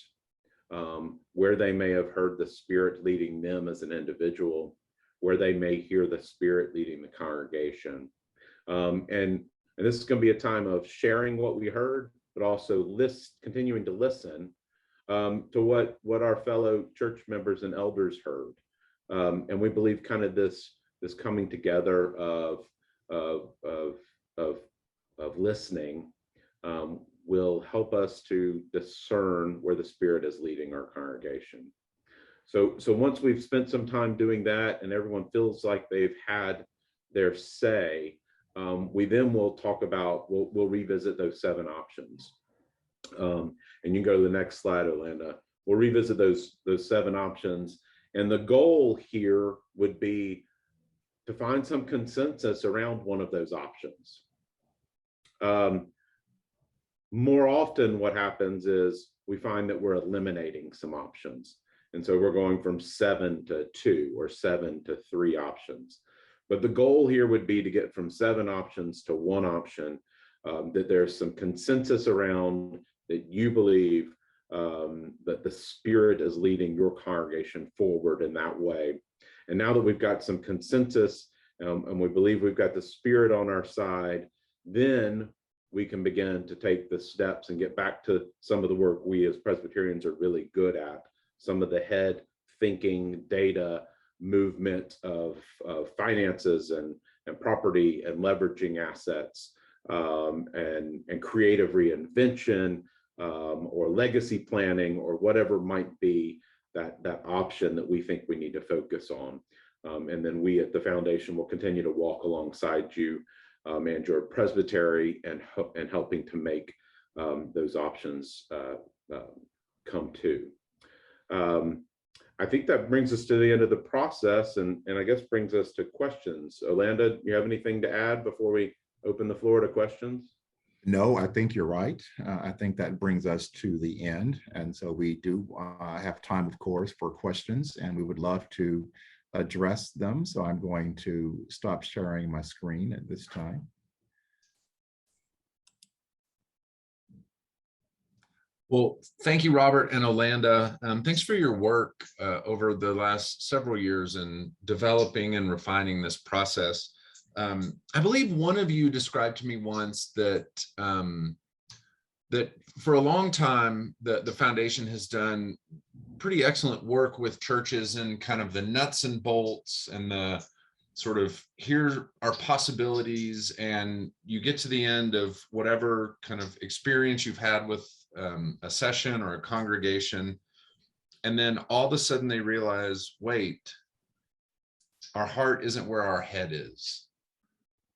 where they may have heard the Spirit leading them as an individual, where they may hear the Spirit leading the congregation. And this is going to be a time of sharing what we heard, but also continuing to listen to what our fellow church members and elders heard. And we believe kind of this coming together of listening will help us to discern where the Spirit is leading our congregation. So once we've spent some time doing that and everyone feels like they've had their say, we then will talk about, we'll revisit those 7 options. And you can go to the next slide, Olanda. We'll revisit those 7 options. And the goal here would be to find some consensus around one of those options. More often what happens is we find that we're eliminating some options. And so we're going from 7 to 2 or 7 to 3 options. But the goal here would be to get from 7 options to 1 option, that there's some consensus around, that you believe that the Spirit is leading your congregation forward in that way. And now that we've got some consensus, and we believe we've got the Spirit on our side, then we can begin to take the steps and get back to some of the work we as Presbyterians are really good at, some of the head thinking, data, movement of finances and property and leveraging assets, and creative reinvention, or legacy planning, or whatever might be that option that we think we need to focus on. And then we at the foundation will continue to walk alongside you and your presbytery, and helping to make those options come to. I think that brings us to the end of the process, and I guess brings us to questions. Olanda, you have anything to add before we open the floor to questions? No, I think you're right. I think that brings us to the end. And so we do have time, of course, for questions, and we would love to address them. So I'm going to stop sharing my screen at this time. Well, thank you, Robert and Olanda. Thanks for your work over the last several years in developing and refining this process. I believe one of you described to me once that that for a long time, the foundation has done pretty excellent work with churches and kind of the nuts and bolts and the sort of, here are possibilities, and you get to the end of whatever kind of experience you've had with a session or a congregation, and then all of a sudden they realize, wait, our heart isn't where our head is.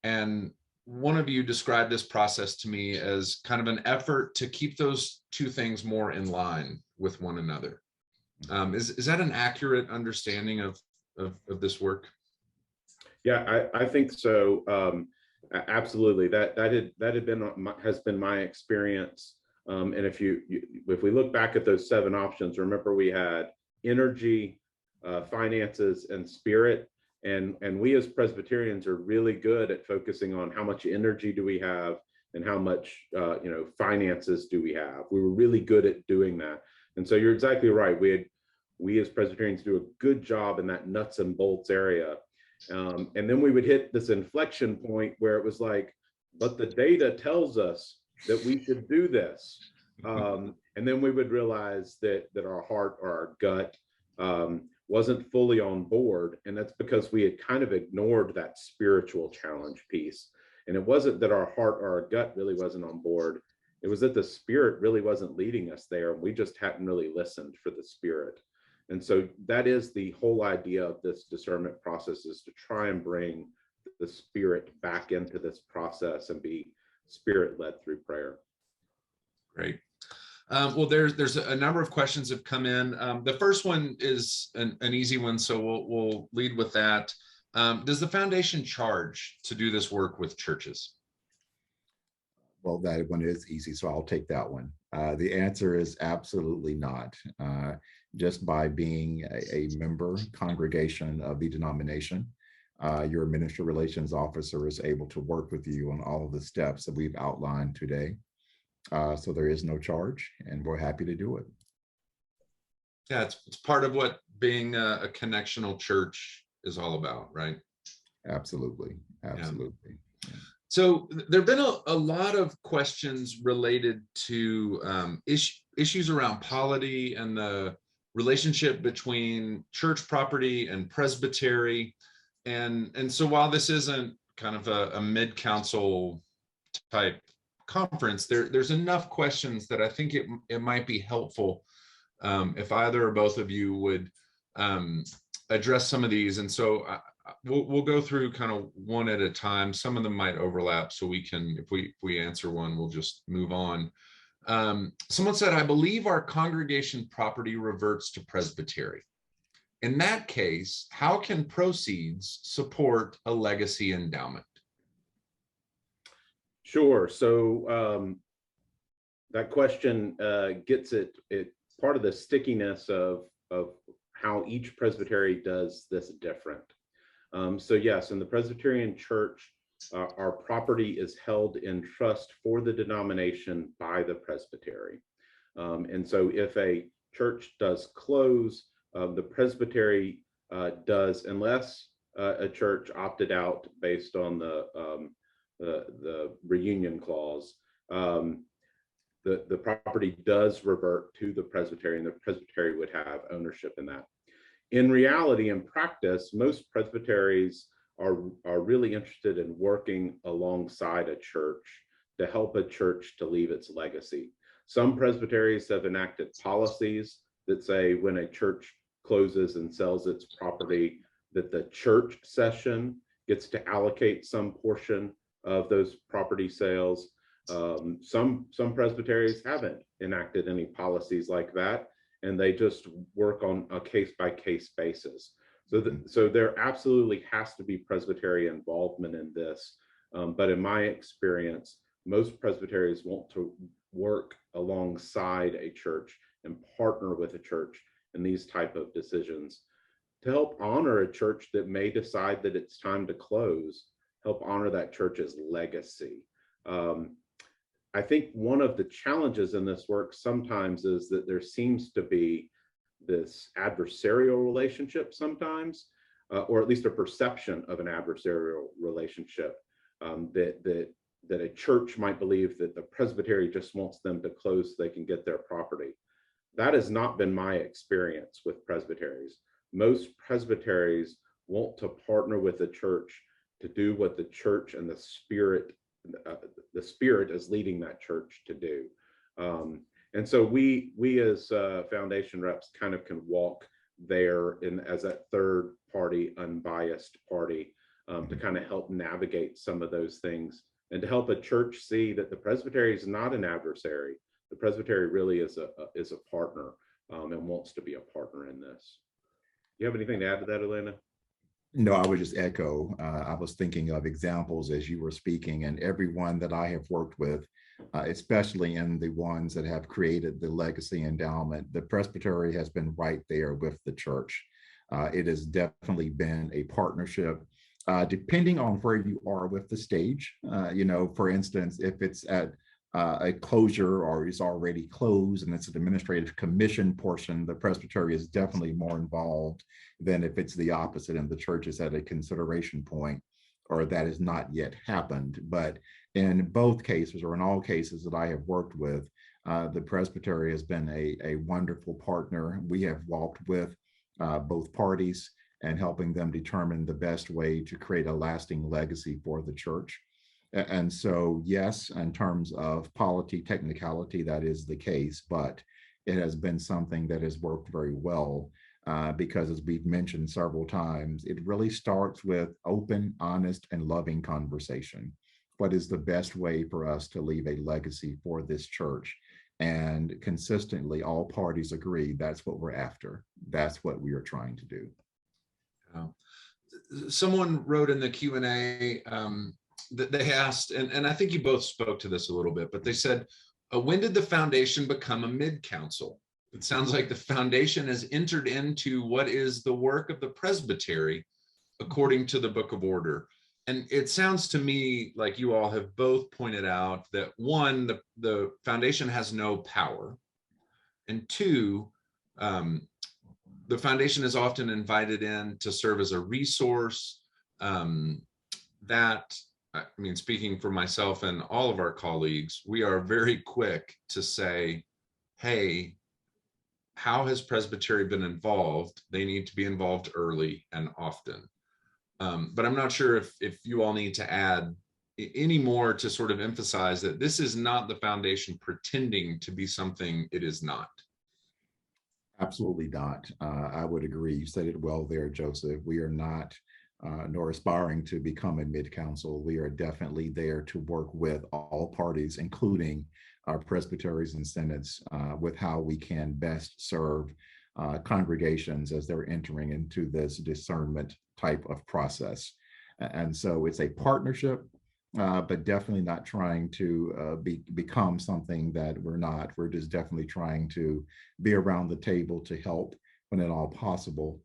And one of you described this process to me as kind of an effort to keep those two things more in line with one another. Is that an accurate understanding of this work? Yeah, I think so. Absolutely. That has been my experience. And if we look back at those 7 options, remember we had energy, finances, and spirit. And we as Presbyterians are really good at focusing on how much energy do we have and how much finances do we have. We were really good at doing that. And so you're exactly right. We as Presbyterians do a good job in that nuts and bolts area. And then we would hit this inflection point where it was like, but the data tells us that we should do this. And then we would realize that our heart or our gut wasn't fully on board. And that's because we had kind of ignored that spiritual challenge piece. And it wasn't that our heart or our gut really wasn't on board. It was that the Spirit really wasn't leading us there. And we just hadn't really listened for the Spirit. And so that is the whole idea of this discernment process, is to try and bring the Spirit back into this process and be Spirit-led through prayer. Great. Well, there's a number of questions have come in. The first one is an easy one, so we'll lead with that. Does the foundation charge to do this work with churches? Well, that one is easy, so I'll take that one. The answer is absolutely not. Just by being a member congregation of the denomination, your ministry relations officer is able to work with you on all of the steps that we've outlined today. So there is no charge, and we're happy to do it. Yeah, it's part of what being a connectional church is all about, right? Absolutely, absolutely. Yeah. So there have been a lot of questions related to issues around polity and the relationship between church property and presbytery. And so while this isn't kind of a mid-council type conference, there's enough questions that I think it might be helpful if either or both of you would address some of these. And so we'll go through kind of one at a time. Some of them might overlap, so we can, if we answer one, we'll just move on. Someone said, I believe our congregation property reverts to presbytery. In that case, how can proceeds support a legacy endowment? Sure. So that question gets it part of the stickiness of how each presbytery does this different. So yes, in the Presbyterian Church, our property is held in trust for the denomination by the presbytery. And so if a church does close, the presbytery does, unless a church opted out based on the reunion clause, the property does revert to the presbytery, and the presbytery would have ownership in that. In reality, in practice, most presbyteries are really interested in working alongside a church to help a church to leave its legacy. Some presbyteries have enacted policies that say when a church closes and sells its property, that the church session gets to allocate some portion of those property sales. Some presbyteries haven't enacted any policies like that, and they just work on a case-by-case basis. So there absolutely has to be presbytery involvement in this. But in my experience, most presbyteries want to work alongside a church and partner with a church in these type of decisions to help honor a church that may decide that it's time to close, help honor that church's legacy. I think one of the challenges in this work sometimes is that there seems to be this adversarial relationship sometimes, or at least a perception of an adversarial relationship, that a church might believe that the presbytery just wants them to close so they can get their property. That has not been my experience with presbyteries. Most presbyteries want to partner with the church to do what the church and the spirit is leading that church to do. And so we as foundation reps kind of can walk there as that third party, unbiased party, to kind of help navigate some of those things and to help a church see that the presbytery is not an adversary. The presbytery really is a partner, and wants to be a partner in this. You have anything to add to that, Olanda? No, I would just echo. I was thinking of examples as you were speaking, and everyone that I have worked with, especially in the ones that have created the legacy endowment, the presbytery has been right there with the church. It has definitely been a partnership, depending on where you are with the stage. For instance, if it's at a closure or is already closed and it's an administrative commission portion, the presbytery is definitely more involved than if it's the opposite and the church is at a consideration point or that has not yet happened. But in both cases, or in all cases that I have worked with, the presbytery has been a wonderful partner. We have walked with both parties and helping them determine the best way to create a lasting legacy for the church. And so, yes, in terms of polity technicality, that is the case, but it has been something that has worked very well because, as we've mentioned several times, it really starts with open, honest, and loving conversation. What is the best way for us to leave a legacy for this church? And consistently, all parties agree that's what we're after. That's what we are trying to do. Someone wrote in the Q&A that they asked, and I think you both spoke to this a little bit, but they said, when did the foundation become a mid-council? It sounds like the foundation has entered into what is the work of the presbytery according to the Book of Order. And it sounds to me like you all have both pointed out that one, the foundation has no power, and two, the foundation is often invited in to serve as a resource that, I mean, speaking for myself and all of our colleagues, we are very quick to say, hey, how has Presbytery been involved? They need to be involved early and often. But I'm not sure if you all need to add any more to sort of emphasize that this is not the foundation pretending to be something it is not. Absolutely not. I would agree. You said it well there, Joseph. We are not nor aspiring to become a mid-council. We are definitely there to work with all parties, including our presbyteries and synods, with how we can best serve congregations as they're entering into this discernment type of process. And so it's a partnership, but definitely not trying to become something that we're not. We're just definitely trying to be around the table to help when at all possible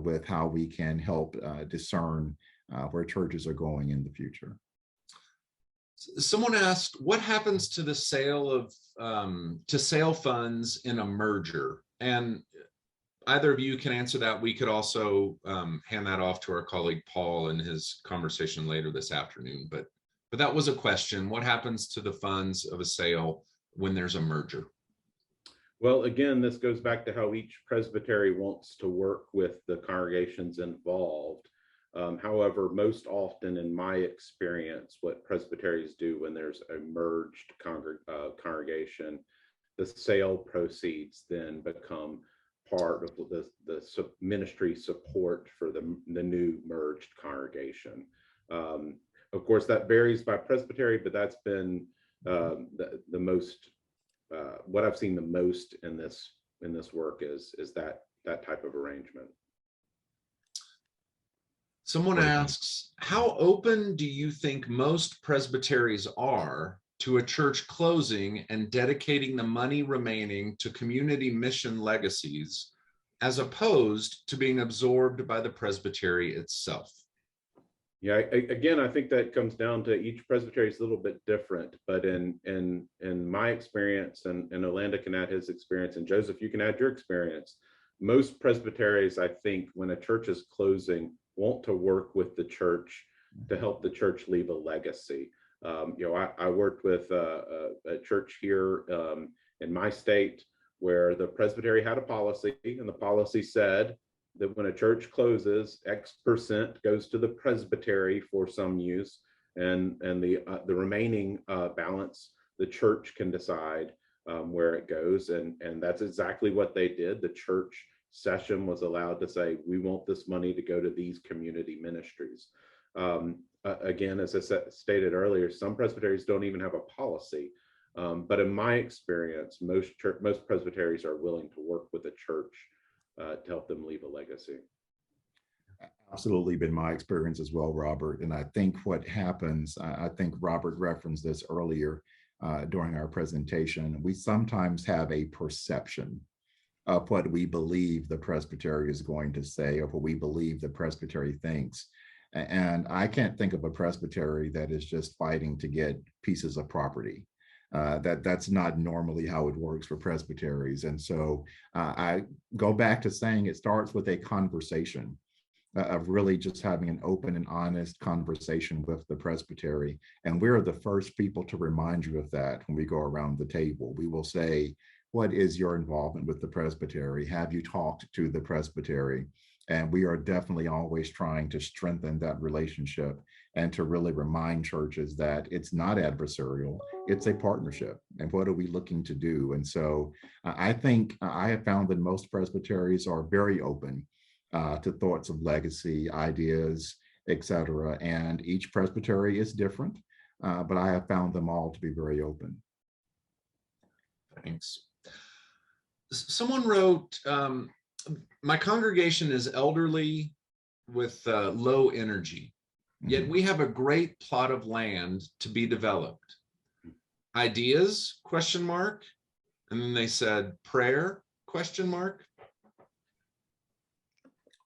with how we can help discern where churches are going in the future. Someone asked, what happens to the sale of to sale funds in a merger? And either of you can answer that. We could also hand that off to our colleague Paul in his conversation later this afternoon. But that was a question. What happens to the funds of a sale when there's a merger? Well, again, this goes back to how each presbytery wants to work with the congregations involved. However, most often in my experience, what presbyteries do when there's a merged congregation, the sale proceeds then become part of the ministry support for the new merged congregation. Of course, that varies by presbytery, but that's been the most, what I've seen the most in this work is that type of arrangement. Someone asks, how open do you think most presbyteries are to a church closing and dedicating the money remaining to community mission legacies, as opposed to being absorbed by the presbytery itself? Yeah, again, I think that comes down to each presbytery is a little bit different, but in my experience, and Olanda can add his experience, and Joseph, you can add your experience. Most presbyteries, I think, when a church is closing, want to work with the church to help the church leave a legacy. I worked with a church here in my state where the presbytery had a policy, and the policy said that when a church closes, X% goes to the presbytery for some use, and the remaining balance, the church can decide where it goes, and that's exactly what they did. The church session was allowed to say, we want this money to go to these community ministries. Again, as I stated earlier, some presbyteries don't even have a policy, but in my experience, most presbyteries are willing to work with the church to help them leave a legacy. Absolutely been my experience as well, Robert. And I think what happens, I think Robert referenced this earlier during our presentation, we sometimes have a perception of what we believe the presbytery is going to say, or what we believe the presbytery thinks. And I can't think of a presbytery that is just fighting to get pieces of property. That's not normally how it works for presbyteries. And so I go back to saying it starts with a conversation of really just having an open and honest conversation with the presbytery. And we're the first people to remind you of that when we go around the table. We will say, what is your involvement with the presbytery? Have you talked to the presbytery? And we are definitely always trying to strengthen that relationship and to really remind churches that it's not adversarial, it's a partnership. And what are we looking to do? And so I think I have found that most presbyteries are very open to thoughts of legacy, ideas, etc. And each presbytery is different, but I have found them all to be very open. Thanks. Someone wrote, my congregation is elderly with low energy, yet we have a great plot of land to be developed. Ideas, question mark. And then they said, prayer, question mark.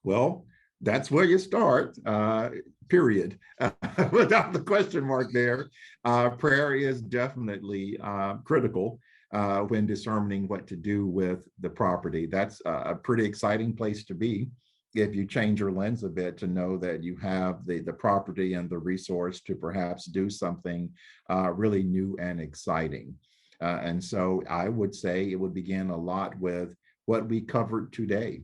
Well, that's where you start, period. Without the question mark there, prayer is definitely critical when discerning what to do with the property. That's a pretty exciting place to be if you change your lens a bit to know that you have the property and the resource to perhaps do something really new and exciting. And so I would say it would begin a lot with what we covered today,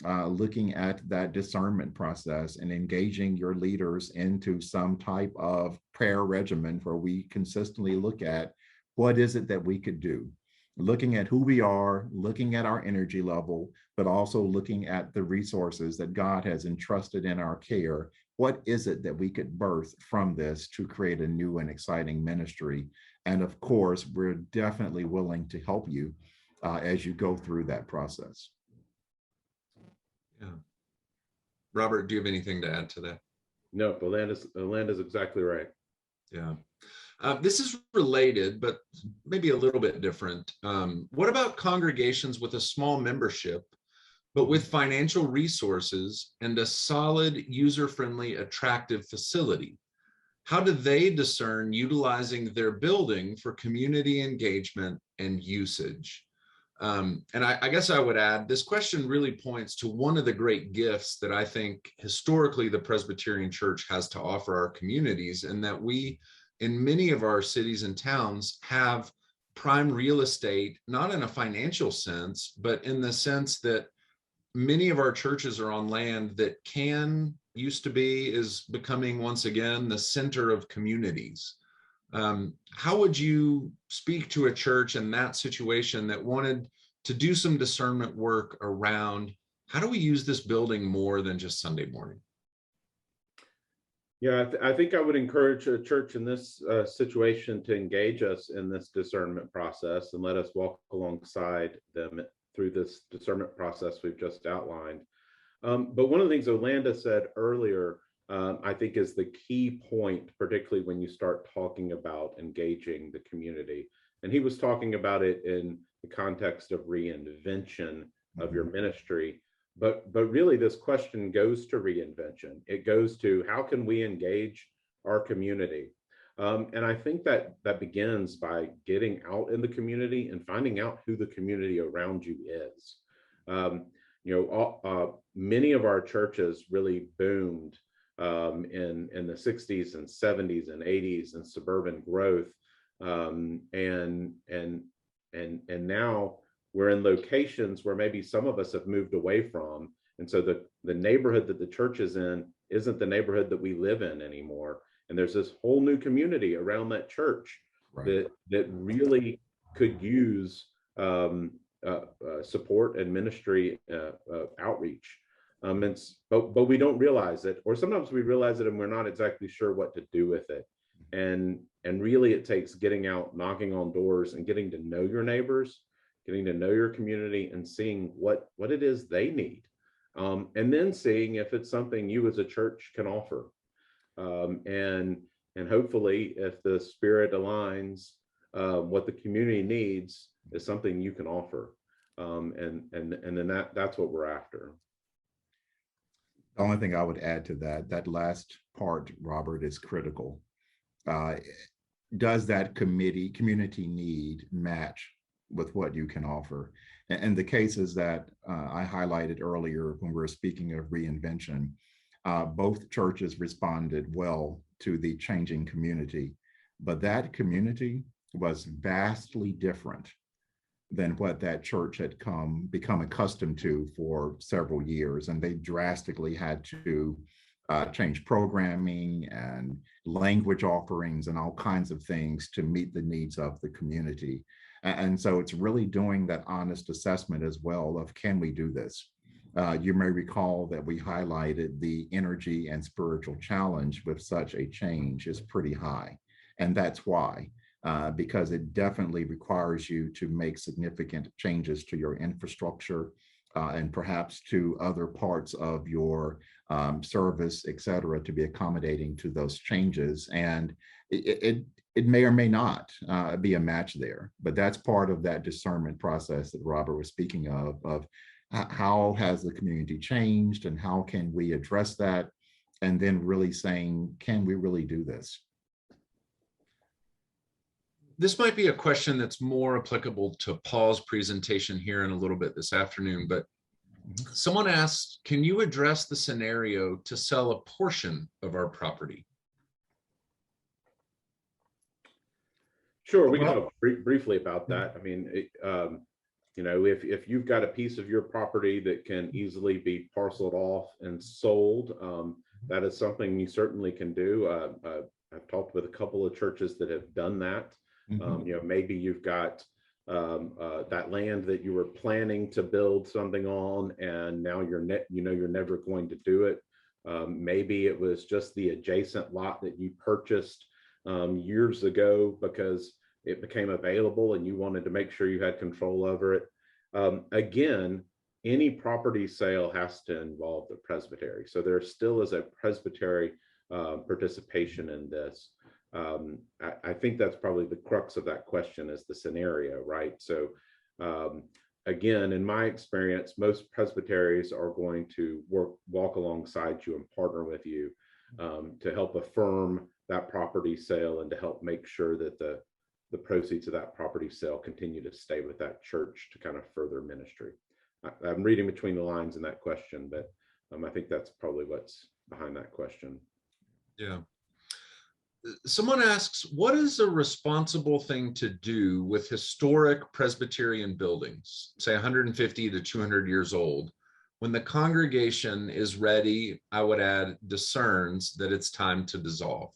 looking at that discernment process and engaging your leaders into some type of prayer regimen where we consistently look at what is it that we could do, looking at who we are, looking at our energy level, but also looking at the resources that God has entrusted in our care. What is it that we could birth from this to create a new and exciting ministry? And of course, we're definitely willing to help you as you go through that process. Yeah. Robert, do you have anything to add to that? No, Olanda's exactly right. Yeah. This is related, but maybe a little bit different. What about congregations with a small membership, but with financial resources and a solid, user-friendly, attractive facility? How do they discern utilizing their building for community engagement and usage? And I guess I would add, this question really points to one of the great gifts that I think historically the Presbyterian Church has to offer our communities, and that we, in many of our cities and towns, have prime real estate, not in a financial sense, but in the sense that many of our churches are on land that used to be, is becoming once again the center of communities. How would you speak to a church in that situation that wanted to do some discernment work around how do we use this building more than just Sunday morning? Yeah, I think I would encourage a church in this situation to engage us in this discernment process and let us walk alongside them through this discernment process we've just outlined. But one of the things Olanda said earlier, I think is the key point, particularly when you start talking about engaging the community. And he was talking about it in the context of reinvention of your ministry. But really, this question goes to reinvention. It goes to how can we engage our community? And I think that begins by getting out in the community and finding out who the community around you is. Many of our churches really boomed in the 60s and 70s and 80s and suburban growth, and now we're in locations where maybe some of us have moved away from, and so the neighborhood that the church is in isn't the neighborhood that we live in anymore, and there's this whole new community around that church, right, that really could use support and ministry outreach. But we don't realize it, or sometimes we realize it and we're not exactly sure what to do with it. And really it takes getting out, knocking on doors, and getting to know your neighbors, getting to know your community, and seeing what it is they need. And then seeing if it's something you as a church can offer. And hopefully, if the Spirit aligns, what the community needs is something you can offer. And then that's what we're after. The only thing I would add to that last part, Robert, is critical. Does that community need match with what you can offer? And the cases that I highlighted earlier when we were speaking of reinvention, both churches responded well to the changing community, but that community was vastly different than what that church had become accustomed to for several years. And they drastically had to change programming and language offerings and all kinds of things to meet the needs of the community. And so it's really doing that honest assessment as well of, can we do this? You may recall that we highlighted the energy and spiritual challenge with such a change is pretty high. And that's why. Because it definitely requires you to make significant changes to your infrastructure and perhaps to other parts of your service, et cetera, to be accommodating to those changes. And it may or may not be a match there, but that's part of that discernment process that Robert was speaking of how has the community changed and how can we address that? And then really saying, can we really do this? This might be a question that's more applicable to Paul's presentation here in a little bit this afternoon, but someone asked, can you address the scenario to sell a portion of our property? Sure, we can talk briefly about that. I mean, if you've got a piece of your property that can easily be parceled off and sold, that is something you certainly can do. I've talked with a couple of churches that have done that. Maybe you've got that land that you were planning to build something on, and now you're never going to do it. Maybe it was just the adjacent lot that you purchased years ago because it became available and you wanted to make sure you had control over it. Again, any property sale has to involve the presbytery. So there still is a presbytery participation in this. I think that's probably the crux of that question, is the scenario, right? So again, in my experience, most presbyteries are going to walk alongside you and partner with you to help affirm that property sale and to help make sure that the proceeds of that property sale continue to stay with that church to kind of further ministry. I'm reading between the lines in that question, but I think that's probably what's behind that question. Yeah. Someone asks, what is a responsible thing to do with historic Presbyterian buildings, say 150 to 200 years old, when the congregation is ready, I would add, discerns that it's time to dissolve?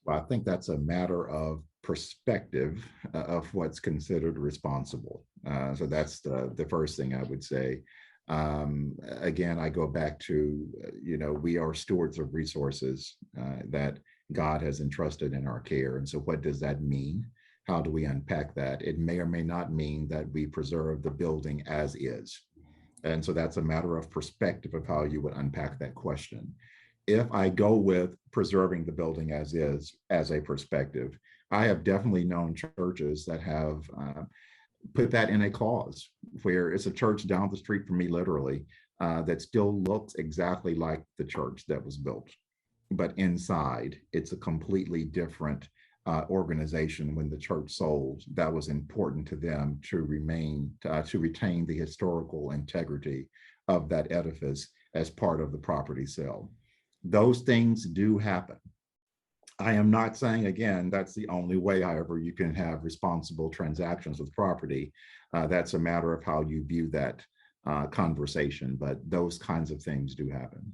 Well, I think that's a matter of perspective of what's considered responsible. So that's the first thing I would say. Again, I go back to, we are stewards of resources that God has entrusted in our care. And so what does that mean? How do we unpack that? It may or may not mean that we preserve the building as is. And so that's a matter of perspective of how you would unpack that question. If I go with preserving the building as is as a perspective, I have definitely known churches that have put that in a clause where it's a church down the street from me, literally, that still looks exactly like the church that was built. But inside, it's a completely different organization. When the church sold, that was important to them to retain the historical integrity of that edifice as part of the property sale. Those things do happen. I am not saying, again, that's the only way, however, you can have responsible transactions with property. That's a matter of how you view that conversation, but those kinds of things do happen.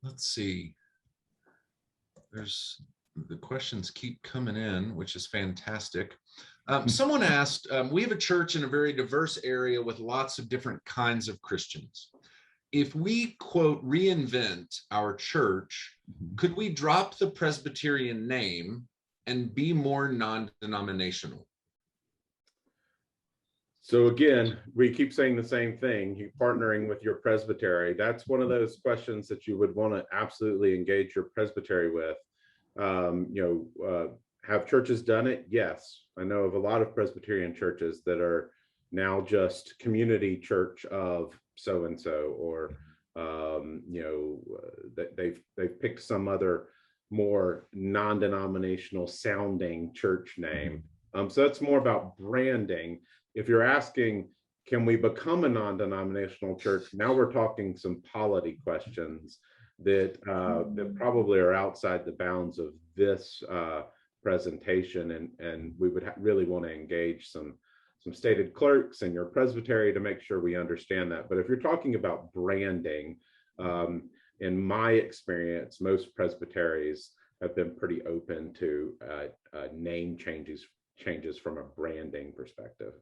Let's see. The questions keep coming in, which is fantastic. Someone asked, we have a church in a very diverse area with lots of different kinds of Christians. If we, quote, reinvent our church, could we drop the Presbyterian name and be more non-denominational? So again, we keep saying the same thing. You partnering with your presbytery. That's one of those questions that you would want to absolutely engage your presbytery with. Have churches done it? Yes. I know of a lot of Presbyterian churches that are now just community church of so-and-so, or they've picked some other more non-denominational sounding church name. So that's more about branding. If you're asking, can we become a non-denominational church? Now we're talking some polity questions that probably are outside the bounds of this presentation, and we would really want to engage some stated clerks and your presbytery to make sure we understand that. But if you're talking about branding, in my experience, most presbyteries have been pretty open to name changes from a branding perspective.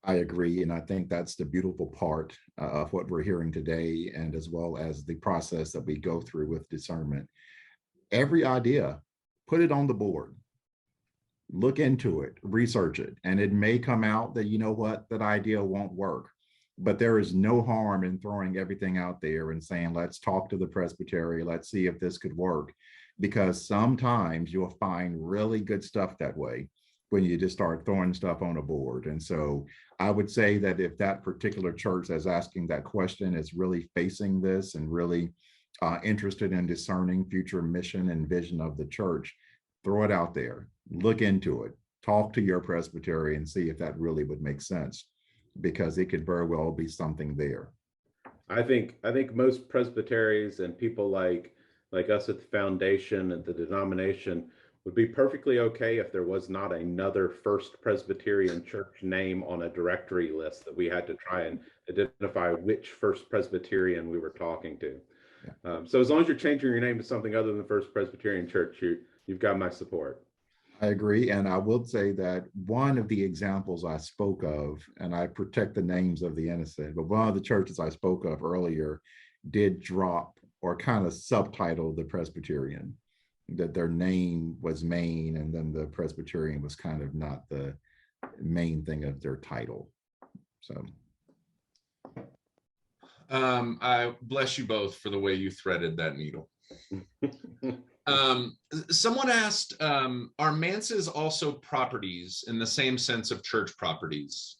I agree. And I think that's the beautiful part of what we're hearing today, and as well as the process that we go through with discernment. Every idea, put it on the board, look into it, research it, and it may come out that, you know what, that idea won't work. But there is no harm in throwing everything out there and saying, let's talk to the presbytery, let's see if this could work. Because sometimes you'll find really good stuff that way when you just start throwing stuff on a board. And so I would say that if that particular church that's asking that question is really facing this and really interested in discerning future mission and vision of the church, throw it out there, look into it, talk to your presbytery and see if that really would make sense, because it could very well be something there. I think most presbyteries and people like us at the foundation and the denomination would be perfectly okay if there was not another First Presbyterian Church name on a directory list that we had to try and identify which First Presbyterian we were talking to. Yeah. So as long as you're changing your name to something other than First Presbyterian Church, you've got my support. I agree. And I will say that one of the examples I spoke of, and I protect the names of the innocent, but one of the churches I spoke of earlier did drop or kind of subtitle the Presbyterian, that their name was main, and then the Presbyterian was kind of not the main thing of their title. So I bless you both for the way you threaded that needle. Someone asked, are manses also properties in the same sense of church properties?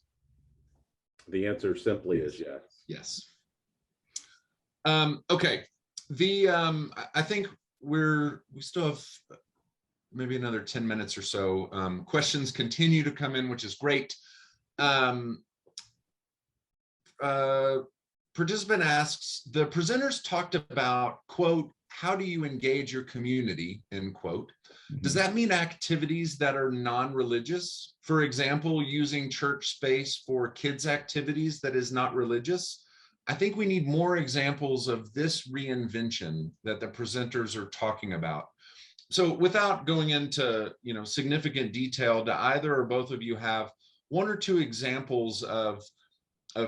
The answer simply is yes. Yes. Okay. I think we still have maybe another 10 minutes or so. Questions continue to come in, which is great. Participant asks, the presenters talked about, quote, how do you engage your community, end quote. Does that mean activities that are non-religious? For example, using church space for kids' activities that is not religious? I think we need more examples of this reinvention that the presenters are talking about. So without going into significant detail, do either or both of you have one or two examples of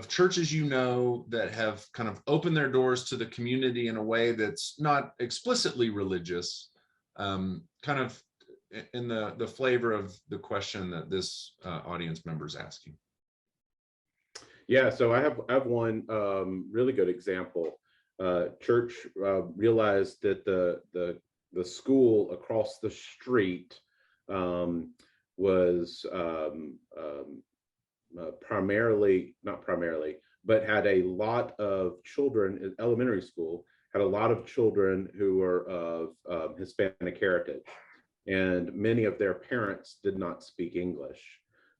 churches that have kind of opened their doors to the community in a way that's not explicitly religious, kind of in the flavor of the question that this audience member is asking? Yeah, so I have one really good example. Church realized that the school across the street was not primarily, but had a lot of children in elementary school, had a lot of children who were of Hispanic heritage. And many of their parents did not speak English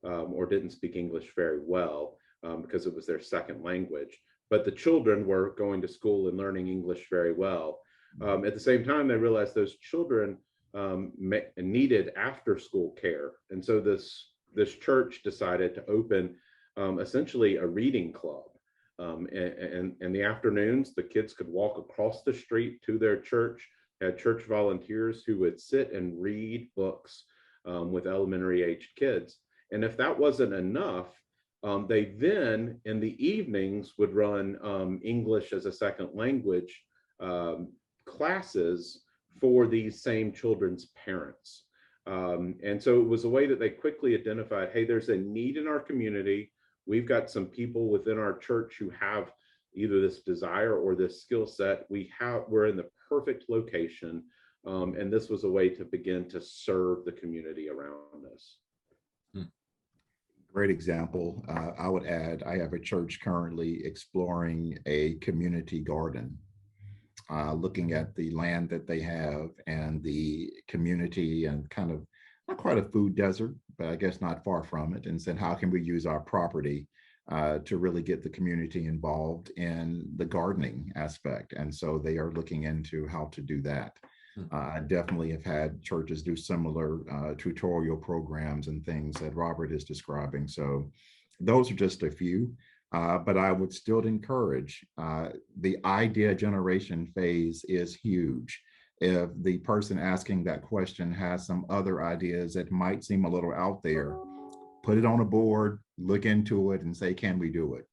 or didn't speak English very well because it was their second language. But the children were going to school and learning English very well. At the same time, they realized those children needed after school care. And so this church decided to open essentially a reading club. And in the afternoons, the kids could walk across the street to their church, had church volunteers who would sit and read books with elementary aged kids. And if that wasn't enough, they then in the evenings would run English as a second language classes for these same children's parents. And so it was a way that they quickly identified, hey, there's a need in our community. We've got some people within our church who have either this desire or this skill set. We're in the perfect location. And this was a way to begin to serve the community around us. Great example. I would add, I have a church currently exploring a community garden, looking at the land that they have and the community and kind of not quite a food desert, but I guess not far from it, and said, how can we use our property to really get the community involved in the gardening aspect? And so they are looking into how to do that. I definitely have had churches do similar tutorial programs and things that Robert is describing. So those are just a few, but I would still encourage the idea generation phase is huge. If the person asking that question has some other ideas that might seem a little out there, put it on a board, look into it and say, can we do it?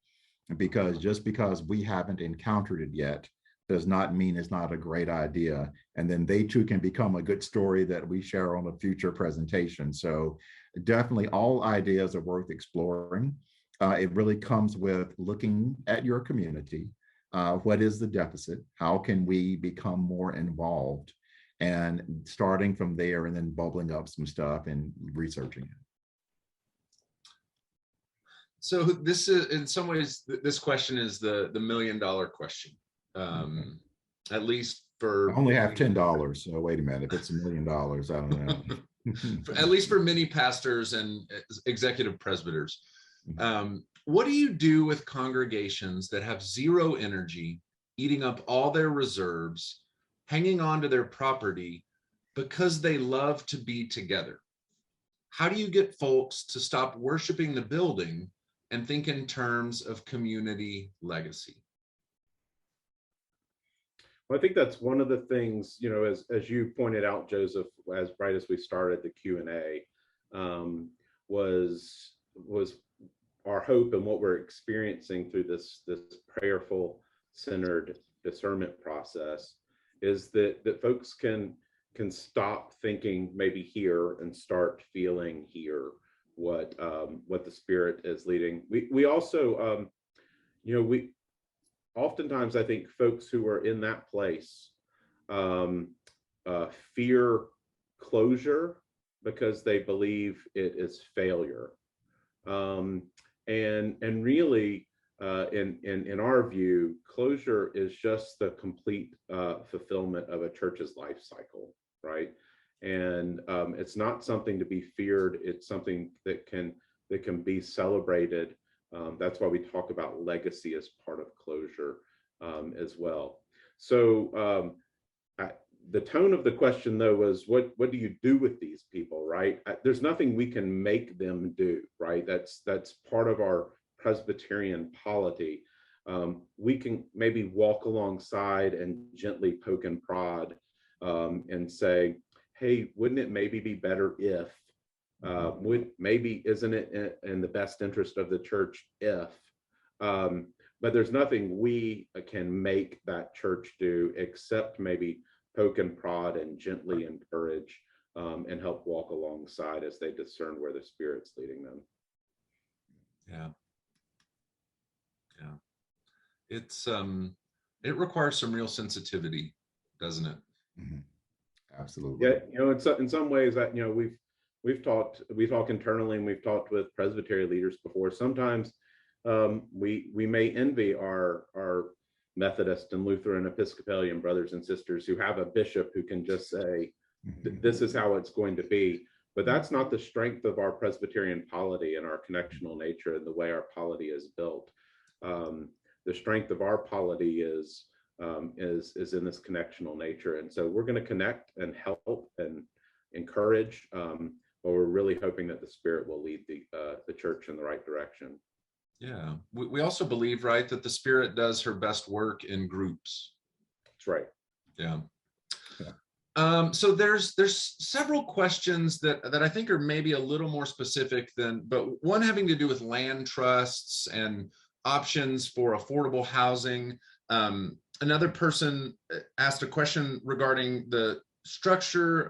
Because just because we haven't encountered it yet does not mean it's not a great idea. And then they too can become a good story that we share on a future presentation. So definitely all ideas are worth exploring. It really comes with looking at your community. What is the deficit? How can we become more involved? And starting from there and then bubbling up some stuff and researching it. So this is, in some ways, this question is the $1 million question. At least for I only have $10. So wait a minute, if it's $1 million, I don't know. At least for many pastors and executive presbyters. What do you do with congregations that have zero energy, eating up all their reserves, hanging on to their property because they love to be together? How do you get folks to stop worshiping the building and think in terms of community legacy? Well, I think that's one of the things, as you pointed out, Joseph, right as we started the Q&A, was our hope and what we're experiencing through this prayerful, centered discernment process is that folks can stop thinking maybe here and start feeling here what the Spirit is leading. We also, oftentimes I think folks who are in that place fear closure because they believe it is failure. And really, in our view, closure is just the complete fulfillment of a church's life cycle, right? And it's not something to be feared. It's something that can be celebrated. That's why we talk about legacy as part of closure as well. So the tone of the question, though, was what do you do with these people, right? There's nothing we can make them do, right? That's part of our Presbyterian polity. We can maybe walk alongside and gently poke and prod and say, hey, wouldn't it maybe be better if, isn't it in the best interest of the church if, but there's nothing we can make that church do except maybe poke and prod and gently encourage and help walk alongside as they discern where the Spirit's leading them. Yeah. It's it requires some real sensitivity, doesn't it? Mm-hmm. Absolutely. Yeah, in some ways that we talk internally, and we've talked with Presbyterian leaders before. Sometimes we may envy our Methodist and Lutheran Episcopalian brothers and sisters who have a bishop who can just say, this is how it's going to be. But that's not the strength of our Presbyterian polity and our connectional nature and the way our polity is built. The strength of our polity is in this connectional nature. And so we're going to connect and help and encourage, but we're really hoping that the Spirit will lead the church in the right direction. Yeah. We also believe, right, that the Spirit does her best work in groups. That's right. Yeah. So there's several questions that I think are maybe a little more specific but one having to do with land trusts and options for affordable housing. Another person asked a question regarding the structure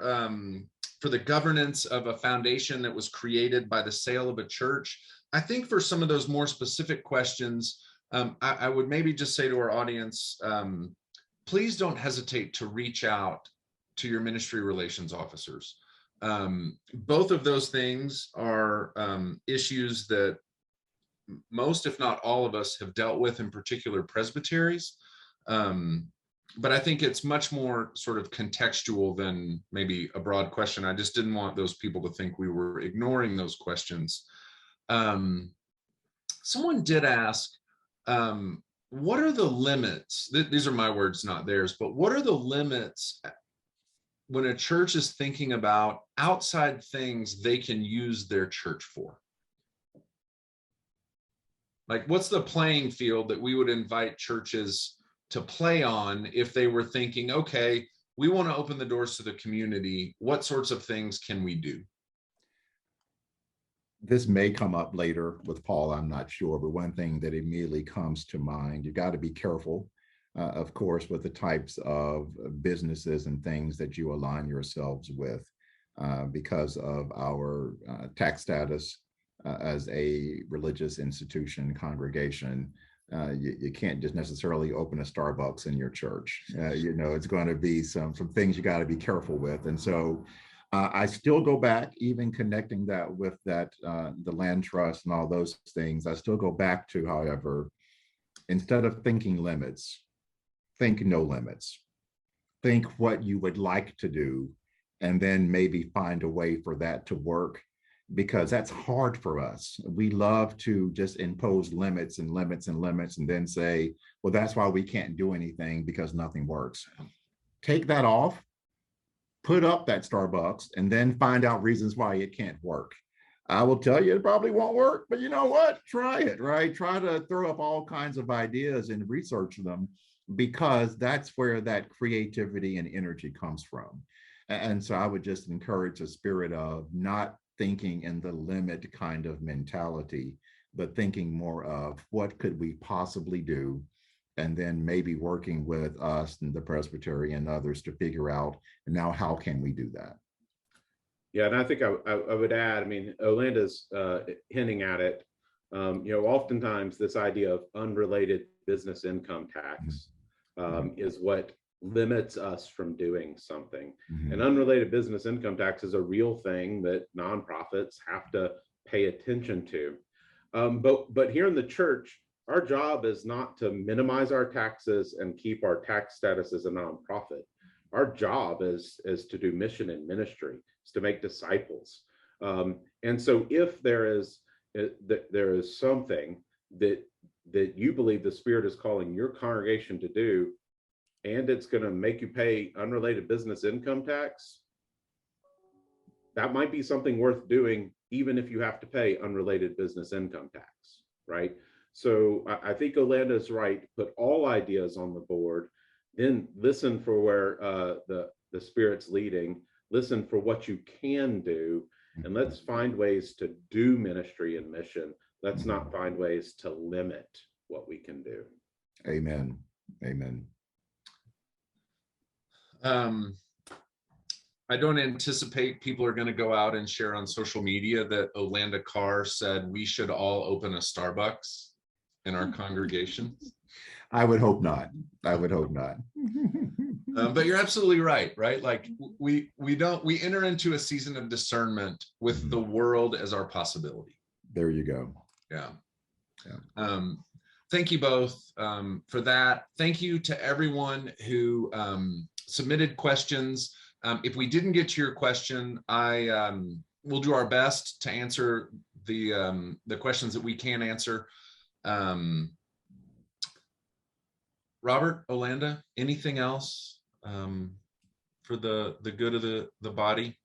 for the governance of a foundation that was created by the sale of a church. I think for some of those more specific questions, I would maybe just say to our audience, please don't hesitate to reach out to your ministry relations officers. Both of those things are issues that most, if not all of us, have dealt with, in particular presbyteries. But I think it's much more sort of contextual than maybe a broad question. I just didn't want those people to think we were ignoring those questions. Someone did ask, what are the limits? These are my words, not theirs, but what are the limits when a church is thinking about outside things they can use their church for? Like, what's the playing field that we would invite churches to play on if they were thinking, okay, we want to open the doors to the community. What sorts of things can we do? This may come up later with Paul, I'm not sure, but one thing that immediately comes to mind, you got to be careful, of course, with the types of businesses and things that you align yourselves with because of our tax status as a religious institution, congregation. You can't just necessarily open a Starbucks in your church. It's going to be some things you got to be careful with. And so I still go back, even connecting that with the land trust and all those things. I still go back to, however, instead of thinking limits, think no limits. Think what you would like to do, and then maybe find a way for that to work, because that's hard for us. We love to just impose limits and limits and limits and then say, well, that's why we can't do anything because nothing works. Take that off, put up that Starbucks, and then find out reasons why it can't work. I will tell you, it probably won't work, but you know what? Try it, right? Try to throw up all kinds of ideas and research them, because that's where that creativity and energy comes from. And so I would just encourage a spirit of not thinking in the limit kind of mentality, but thinking more of what could we possibly do, and then maybe working with us and the Presbytery and others to figure out now how can we do that. Yeah, and I think I would add, I mean, Olanda's hinting at it. Oftentimes this idea of unrelated business income tax is what limits us from doing something. And unrelated business income tax is a real thing that nonprofits have to pay attention to. But here in the church, our job is not to minimize our taxes and keep our tax status as a nonprofit. Our job is to do mission and ministry, is to make disciples. And so if there is something that you believe the Spirit is calling your congregation to do, and it's going to make you pay unrelated business income tax, that might be something worth doing, even if you have to pay unrelated business income tax, right? So I think Olanda is right. Put all ideas on the board, then listen for where the Spirit's leading, listen for what you can do, and let's find ways to do ministry and mission. Let's not find ways to limit what we can do. Amen. Amen. I don't anticipate people are going to go out and share on social media that Olanda Carr said we should all open a Starbucks in our congregation. I would hope not. I would hope not. But you're absolutely right? Like we enter into a season of discernment with the world as our possibility. There you go. Yeah. Thank you both for that. Thank you to everyone who submitted questions. If we didn't get to your question, we'll do our best to answer the questions that we can answer. Robert, Olanda, anything else for the good of the body?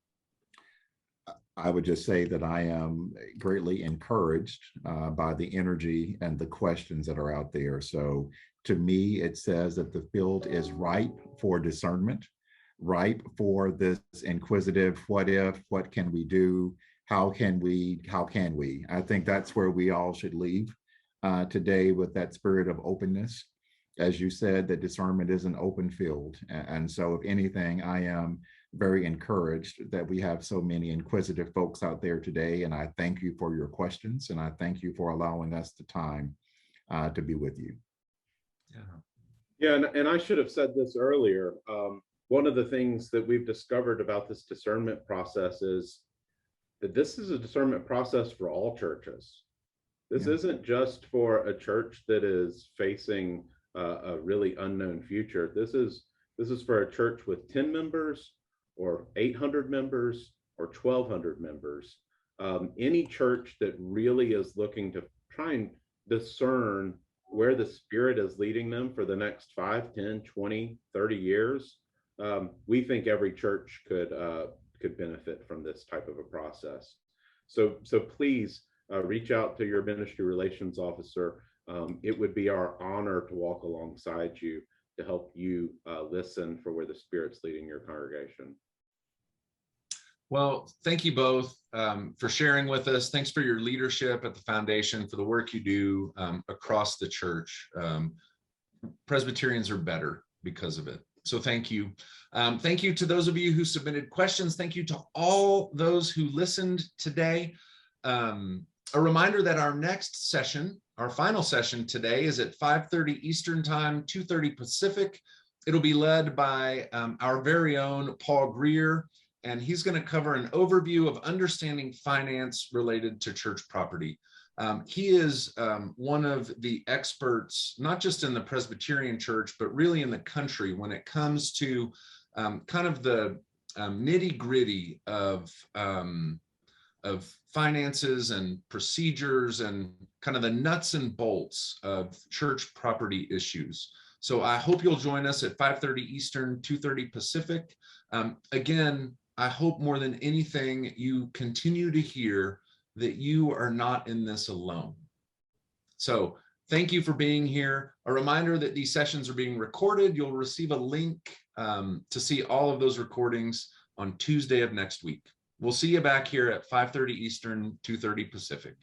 I would just say that I am greatly encouraged by the energy and the questions that are out there. So to me, it says that the field is ripe for discernment, ripe for this inquisitive, what if, what can we do? How can we? I think that's where we all should leave today, with that spirit of openness. As you said, that discernment is an open field. And so if anything, I am very encouraged that we have so many inquisitive folks out there today. And I thank you for your questions. And I thank you for allowing us the time to be with you. Yeah, and I should have said this earlier. One of the things that we've discovered about this discernment process is that this is a discernment process for all churches. This isn't just for a church that is facing a really unknown future. This is for a church with 10 members or 800 members or 1,200 members. Any church that really is looking to try and discern where the Spirit is leading them for the next 5, 10, 20, 30 years, we think every church could benefit from this type of a process. So please reach out to your ministry relations officer. It would be our honor to walk alongside you to help you listen for where the Spirit's leading your congregation. Well, thank you both for sharing with us. Thanks for your leadership at the foundation, for the work you do across the church. Presbyterians are better because of it. So thank you. Thank you to those of you who submitted questions. Thank you to all those who listened today. A reminder that our next session, our final session today, is at 5:30 Eastern Time, 2:30 Pacific. It'll be led by our very own Paul Greer, and he's going to cover an overview of understanding finance related to church property. He is one of the experts, not just in the Presbyterian church, but really in the country when it comes to kind of the nitty-gritty of finances and procedures and kind of the nuts and bolts of church property issues. So I hope you'll join us at 5:30 Eastern, 2:30 Pacific. Again, I hope more than anything, you continue to hear that you are not in this alone. So thank you for being here. A reminder that these sessions are being recorded. You'll receive a link to see all of those recordings on Tuesday of next week. We'll see you back here at 5:30 Eastern, 2:30 Pacific.